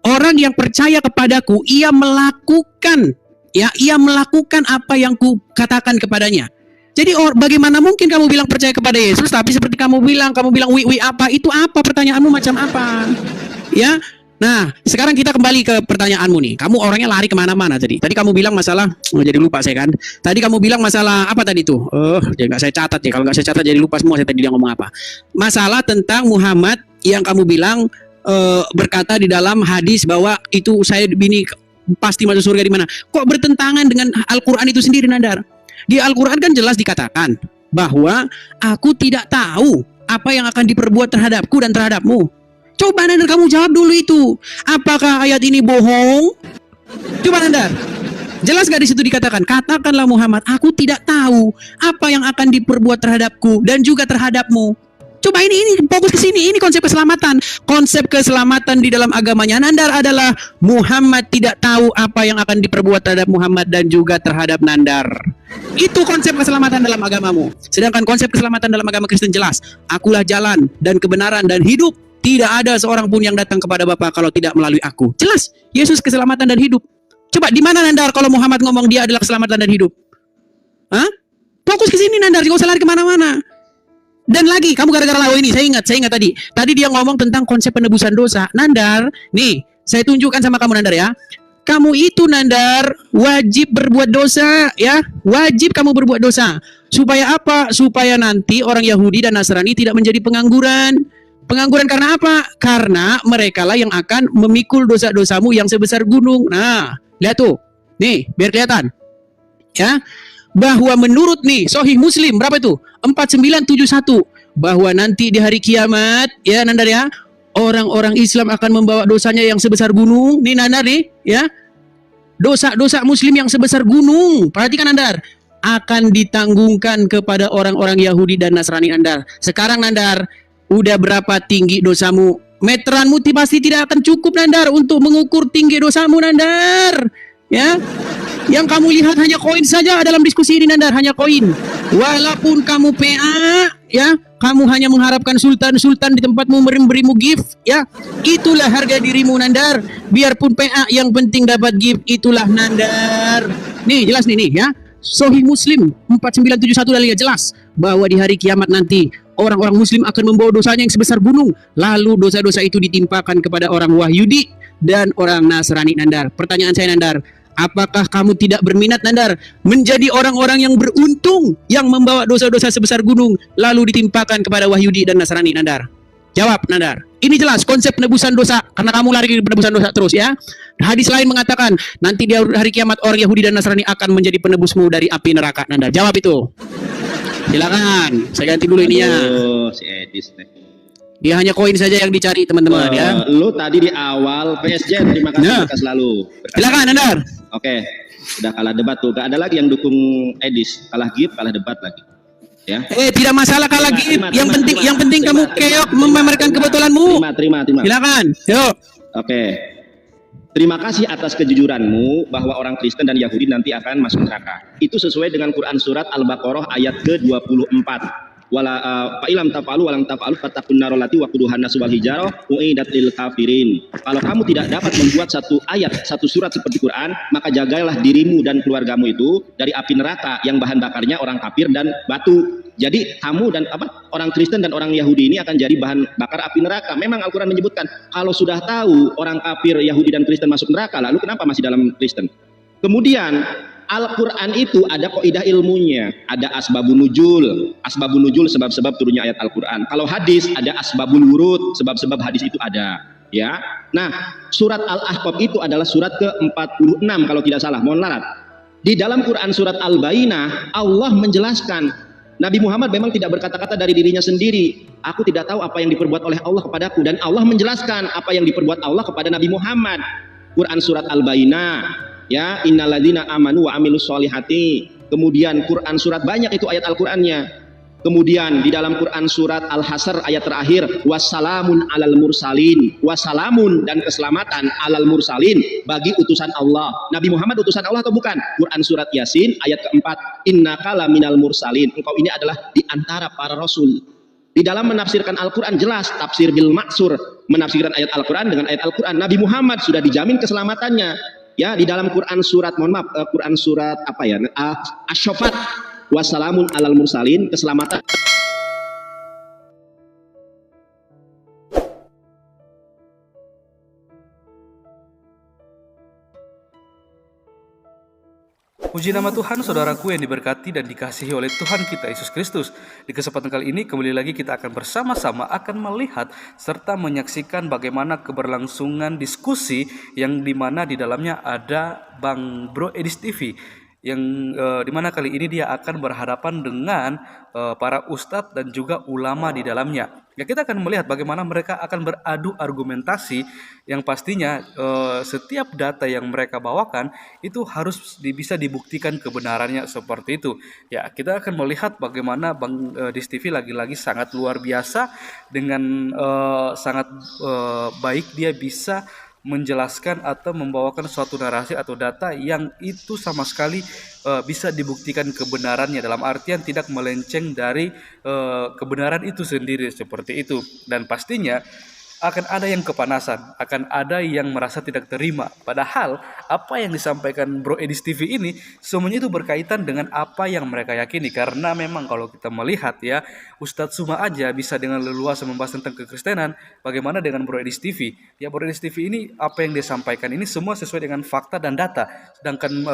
Speaker 2: Orang yang percaya kepadaku, ia melakukan apa yang ku katakan kepadanya. Jadi bagaimana mungkin kamu bilang percaya kepada Yesus tapi seperti kamu bilang wi apa? Itu apa pertanyaanmu, macam apa? Ya. Nah, sekarang kita kembali ke pertanyaanmu nih. Kamu orangnya lari kemana-mana tadi. Tadi kamu bilang masalah, jadi lupa saya kan. Tadi kamu bilang masalah apa tadi tuh? Jadi nggak saya catat ya. Kalau nggak saya catat jadi lupa semua saya tadi dia ngomong apa. Masalah tentang Muhammad yang kamu bilang berkata di dalam hadis bahwa itu saya bini pasti masuk surga di mana. Kok bertentangan dengan Al-Quran itu sendiri Nandar? Di Al-Quran kan jelas dikatakan bahwa aku tidak tahu apa yang akan diperbuat terhadapku dan terhadapmu. Coba Nandar kamu jawab dulu itu. Apakah ayat ini bohong? Coba Nandar. Jelas gak di situ dikatakan? Katakanlah Muhammad, aku tidak tahu apa yang akan diperbuat terhadapku dan juga terhadapmu. Coba ini fokus ke sini. Ini konsep keselamatan. Konsep keselamatan di dalam agamanya Nandar adalah Muhammad tidak tahu apa yang akan diperbuat terhadap Muhammad dan juga terhadap Nandar. Itu konsep keselamatan dalam agamamu. Sedangkan konsep keselamatan dalam agama Kristen jelas. Akulah jalan dan kebenaran dan hidup. Tidak ada seorang pun yang datang kepada Bapa kalau tidak melalui aku. Jelas. Yesus keselamatan dan hidup. Coba di mana Nandar kalau Muhammad ngomong dia adalah keselamatan dan hidup? Hah? Fokus ke sini Nandar. Jangan usah lari kemana-mana. Dan lagi, kamu gara-gara lawa ini, saya ingat tadi. Tadi dia ngomong tentang konsep penebusan dosa. Nandar, nih, saya tunjukkan sama kamu Nandar ya. Kamu itu Nandar, wajib berbuat dosa ya. Wajib kamu berbuat dosa. Supaya apa? Supaya nanti orang Yahudi dan Nasrani tidak menjadi pengangguran. Pengangguran karena apa? Karena merekalah yang akan memikul dosa-dosamu yang sebesar gunung. Nah, lihat tuh. Nih, biar kelihatan. Ya. Bahwa menurut nih Sahih Muslim berapa itu? 4971 bahwa nanti di hari kiamat ya Nandar ya, orang-orang Islam akan membawa dosanya yang sebesar gunung. Nih Nandar nih ya. Dosa-dosa muslim yang sebesar gunung. Perhatikan Nandar, akan ditanggungkan kepada orang-orang Yahudi dan Nasrani Nandar. Sekarang Nandar, udah berapa tinggi dosamu? Meteranmu pasti tidak akan cukup Nandar untuk mengukur tinggi dosamu Nandar. Ya. Yang kamu lihat hanya koin saja dalam diskusi ini Nandar, hanya koin. Walaupun kamu PA, ya, kamu hanya mengharapkan sultan-sultan di tempatmu memberimu gift, ya. Itulah harga dirimu Nandar. Biarpun PA yang penting dapat gift, itulah Nandar. Nih, jelas nih ya. Sahih Muslim 4971 dalilnya jelas bahwa di hari kiamat nanti orang-orang muslim akan membawa dosanya yang sebesar gunung. Lalu dosa-dosa itu ditimpakan kepada orang Yahudi dan orang Nasrani Nandar. Pertanyaan saya Nandar, apakah kamu tidak berminat Nandar menjadi orang-orang yang beruntung yang membawa dosa-dosa sebesar gunung lalu ditimpakan kepada Yahudi dan Nasrani Nandar? Jawab Nandar. Ini jelas konsep penebusan dosa karena kamu lari ke penebusan dosa terus ya. Hadis lain mengatakan nanti di hari kiamat orang Yahudi dan Nasrani akan menjadi penebusmu dari api neraka Nandar. Jawab itu. Silakan. Saya ganti dulu ininya.
Speaker 3: Si Edis nih.
Speaker 2: Ya hanya koin saja yang dicari teman-teman ya.
Speaker 3: Lu tadi di awal PSG, terima kasih
Speaker 2: Nah.
Speaker 3: Berkas selalu.
Speaker 2: Silakan Nandar.
Speaker 3: Oke, udah kalah debat tuh. Gak ada lagi yang dukung Edis, kalah Gip, kalah debat lagi. Ya.
Speaker 2: Tidak masalah kalau lagi. Yang penting kamu keok
Speaker 3: terima,
Speaker 2: memamerkan kebetulanmu.
Speaker 3: Terima.
Speaker 2: Silakan. Yuk.
Speaker 3: Oke. Terima kasih atas kejujuranmu bahwa orang Kristen dan Yahudi nanti akan masuk neraka. Itu sesuai dengan Quran surat Al-Baqarah ayat ke-24. Fa'ilam tafalu walang tafalu fatakun narolati waquduhan nasu wal hijarah uidat lil kafirin. Kalau kamu tidak dapat membuat satu ayat, satu surat seperti Quran, maka jagalah dirimu dan keluargamu itu dari api neraka yang bahan bakarnya orang kafir dan batu. Jadi kamu dan orang Kristen dan orang Yahudi ini akan jadi bahan bakar api neraka. Memang Al-Quran menyebutkan kalau sudah tahu orang kafir, Yahudi dan Kristen masuk neraka, lalu kenapa masih dalam Kristen? Kemudian Al-Quran itu ada kaidah ilmunya, ada asbabun nuzul. Asbabun nuzul sebab-sebab turunnya ayat Al-Quran. Kalau hadis ada asbabul wurud, sebab-sebab hadis itu ada. Ya. Nah, surat Al-Ahqaf itu adalah surat ke-46 kalau tidak salah. Mohon larat. Di dalam Quran surat Al-Bayyinah Allah menjelaskan Nabi Muhammad memang tidak berkata-kata dari dirinya sendiri. Aku tidak tahu apa yang diperbuat oleh Allah kepadaku, dan Allah menjelaskan apa yang diperbuat Allah kepada Nabi Muhammad. Quran surat Al-Bayyinah. Ya, innalladzina amanu wa amilus solihati. Kemudian Quran surat banyak itu ayat Al-Qur'annya. Kemudian di dalam Quran surat Al-Hasr ayat terakhir, wassalamun alal mursalin. Wassalamun dan keselamatan alal mursalin bagi utusan Allah. Nabi Muhammad utusan Allah atau bukan? Quran surat Yasin ayat keempat, innaka laminal mursalin. Engkau ini adalah di antara para rasul. Di dalam menafsirkan Al-Quran jelas tafsir bil maksur, menafsirkan ayat Al-Quran dengan ayat Al-Quran. Nabi Muhammad sudah dijamin keselamatannya. Ya, di dalam Quran surat, Quran surat apa ya? Asy-Syafat, wassalamun alal mursalin, keselamatan.
Speaker 1: Puji nama Tuhan, saudaraku yang diberkati dan dikasihi oleh Tuhan kita Yesus Kristus. Di kesempatan kali ini kembali lagi kita akan bersama-sama akan melihat serta menyaksikan bagaimana keberlangsungan diskusi yang dimana di dalamnya ada Bang Bro Edis TV, yang dimana kali ini dia akan berhadapan dengan para ustadz dan juga ulama di dalamnya. Ya, kita akan melihat bagaimana mereka akan beradu argumentasi yang pastinya setiap data yang mereka bawakan itu harus bisa dibuktikan kebenarannya seperti itu. Ya, kita akan melihat bagaimana Bang Dis TV lagi-lagi sangat luar biasa dengan sangat baik dia bisa menjelaskan atau membawakan suatu narasi atau data yang itu sama sekali bisa dibuktikan kebenarannya, dalam artian tidak melenceng dari kebenaran itu sendiri seperti itu. Dan pastinya akan ada yang kepanasan, akan ada yang merasa tidak terima. Padahal apa yang disampaikan Bro Edis TV ini semuanya itu berkaitan dengan apa yang mereka yakini. Karena memang kalau kita melihat ya, Ustadz Suma aja bisa dengan leluasa membahas tentang kekristenan. Bagaimana dengan Bro Edis TV? Ya, Bro Edis TV ini apa yang disampaikan ini semua sesuai dengan fakta dan data. Sedangkan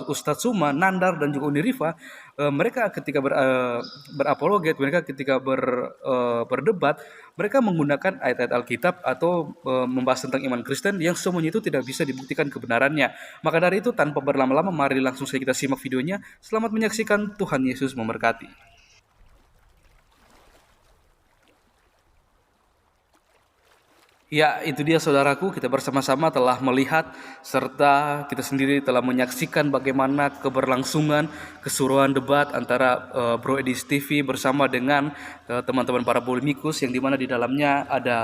Speaker 1: Ustadz Suma, Nandar dan juga Unirifa, mereka ketika berapologet, mereka ketika berdebat, mereka menggunakan ayat-ayat Alkitab atau membahas tentang iman Kristen yang semuanya itu tidak bisa dibuktikan kebenarannya. Maka dari itu tanpa berlama-lama mari langsung saja kita simak videonya. Selamat menyaksikan, Tuhan Yesus memberkati. Ya, itu dia saudaraku, kita bersama-sama telah melihat serta kita sendiri telah menyaksikan bagaimana keberlangsungan keseruan debat antara Bro Edis TV bersama dengan teman-teman para polemikus yang dimana di dalamnya ada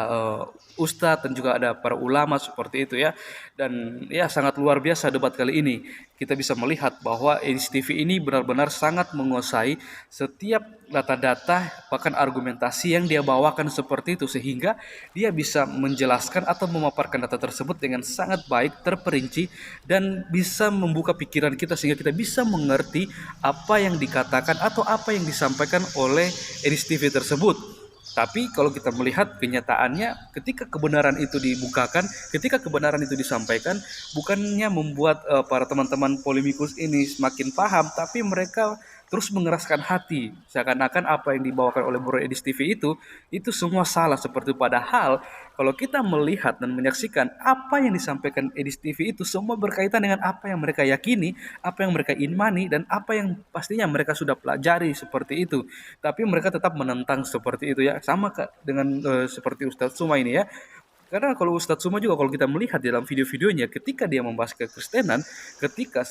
Speaker 1: ustadz dan juga ada para ulama seperti itu ya. Dan ya sangat luar biasa debat kali ini. Kita bisa melihat bahwa Edis TV ini benar-benar sangat menguasai setiap data-data bahkan argumentasi yang dia bawakan seperti itu, sehingga dia bisa menjelaskan atau memaparkan data tersebut dengan sangat baik, terperinci, dan bisa membuka pikiran kita sehingga kita bisa mengerti apa yang dikatakan atau apa yang disampaikan oleh Edis TV tersebut. Tapi kalau kita melihat kenyataannya, ketika kebenaran itu dibukakan, ketika kebenaran itu disampaikan, bukannya membuat para teman-teman polemikus ini semakin paham, tapi mereka terus mengeraskan hati, seakan-akan apa yang dibawakan oleh Bro Edis TV itu semua salah. Seperti padahal kalau kita melihat dan menyaksikan apa yang disampaikan Edis TV itu semua berkaitan dengan apa yang mereka yakini, apa yang mereka imani, dan apa yang pastinya mereka sudah pelajari seperti itu. Tapi mereka tetap menentang seperti itu ya, sama dengan seperti Ustadz Suma ini ya. Karena kalau Ustadz Suma juga kalau kita melihat dalam video-videonya ketika dia membahas kekristenan, ketika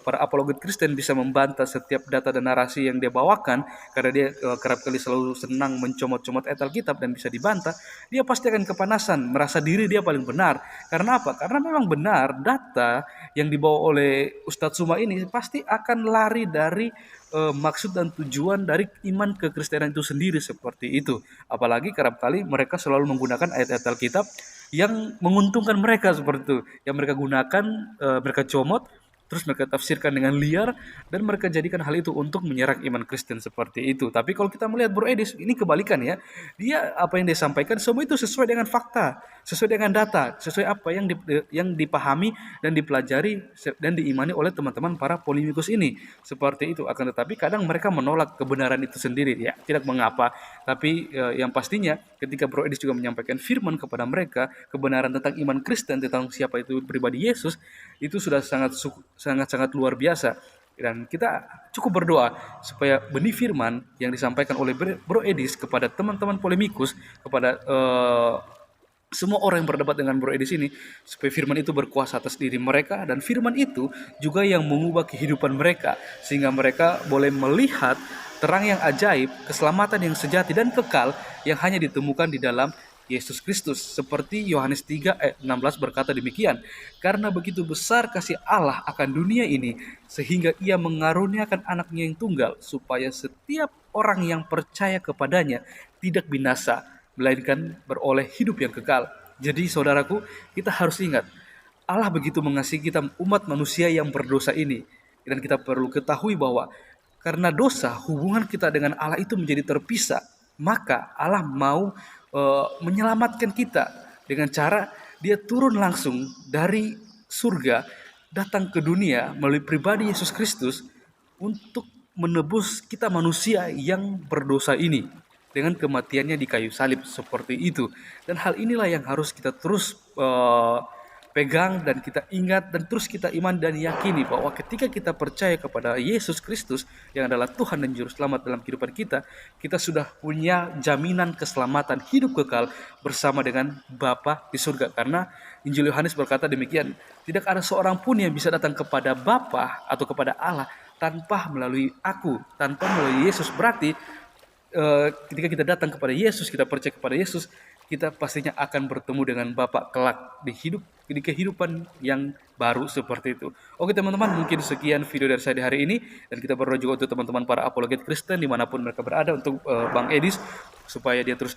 Speaker 1: para apologet Kristen bisa membantah setiap data dan narasi yang dia bawakan, karena dia kerap kali selalu senang mencomot-comot ayat Alkitab dan bisa dibantah, dia pasti akan kepanasan, merasa diri dia paling benar. Karena apa? Karena memang benar data yang dibawa oleh Ustadz Suma ini pasti akan lari dari maksud dan tujuan dari iman kekristenan itu sendiri seperti itu. Apalagi kerap kali mereka selalu menggunakan ayat-ayat Alkitab yang menguntungkan mereka seperti itu. Yang mereka gunakan, mereka comot, terus mereka tafsirkan dengan liar, dan mereka jadikan hal itu untuk menyerang iman Kristen seperti itu. Tapi kalau kita melihat Bro Edis, ini kebalikan ya. Dia apa yang dia sampaikan semua itu sesuai dengan fakta, sesuai dengan data, sesuai apa yang dipahami dan dipelajari dan diimani oleh teman-teman para polemikus ini. Seperti itu. Akan tetapi kadang mereka menolak kebenaran itu sendiri ya. Tidak mengapa. Tapi yang pastinya ketika Bro Edis juga menyampaikan firman kepada mereka, kebenaran tentang iman Kristen, tentang siapa itu pribadi Yesus, itu sudah sangat luar biasa. Dan kita cukup berdoa supaya benih firman yang disampaikan oleh Bro Edis kepada teman-teman polemikus, kepada semua orang yang berdebat dengan Bro Edis ini, supaya firman itu berkuasa atas diri mereka, dan firman itu juga yang mengubah kehidupan mereka, sehingga mereka boleh melihat terang yang ajaib, keselamatan yang sejati dan kekal yang hanya ditemukan di dalam Yesus Kristus. Seperti Yohanes 3 ayat 16 berkata demikian, karena begitu besar kasih Allah akan dunia ini, sehingga ia mengaruniakan anaknya yang tunggal, supaya setiap orang yang percaya kepadanya tidak binasa, melainkan beroleh hidup yang kekal. Jadi saudaraku, kita harus ingat, Allah begitu mengasihi kita umat manusia yang berdosa ini. Dan kita perlu ketahui bahwa karena dosa, hubungan kita dengan Allah itu menjadi terpisah. Maka Allah mau menyelamatkan kita dengan cara dia turun langsung dari surga, datang ke dunia melalui pribadi Yesus Kristus untuk menebus kita manusia yang berdosa ini dengan kematiannya di kayu salib seperti itu. Dan hal inilah yang harus kita terus pegang dan kita ingat dan terus kita iman dan yakini bahwa ketika kita percaya kepada Yesus Kristus yang adalah Tuhan dan Juru Selamat dalam kehidupan kita, kita sudah punya jaminan keselamatan hidup kekal bersama dengan Bapa di surga. Karena Injil Yohanes berkata demikian, tidak ada seorang pun yang bisa datang kepada Bapa atau kepada Allah tanpa melalui aku, tanpa melalui Yesus. Berarti ketika kita datang kepada Yesus, kita percaya kepada Yesus, kita pastinya akan bertemu dengan Bapa kelak di kehidupan yang baru seperti itu. Oke teman-teman, mungkin sekian video dari saya di hari ini, dan kita berdoa juga untuk teman-teman para apologet Kristen dimanapun mereka berada, untuk Bang Edis supaya dia terus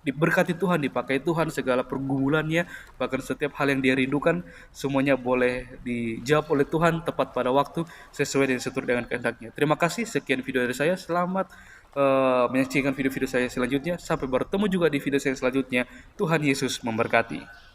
Speaker 1: diberkati Tuhan, dipakai Tuhan, segala pergumulannya, bahkan setiap hal yang dia rindukan semuanya boleh dijawab oleh Tuhan tepat pada waktu, sesuai dan seturut dengan kehendaknya. Terima kasih, sekian video dari saya. Selamat menyaksikan video-video saya selanjutnya. Sampai bertemu juga di video saya selanjutnya. Tuhan Yesus memberkati.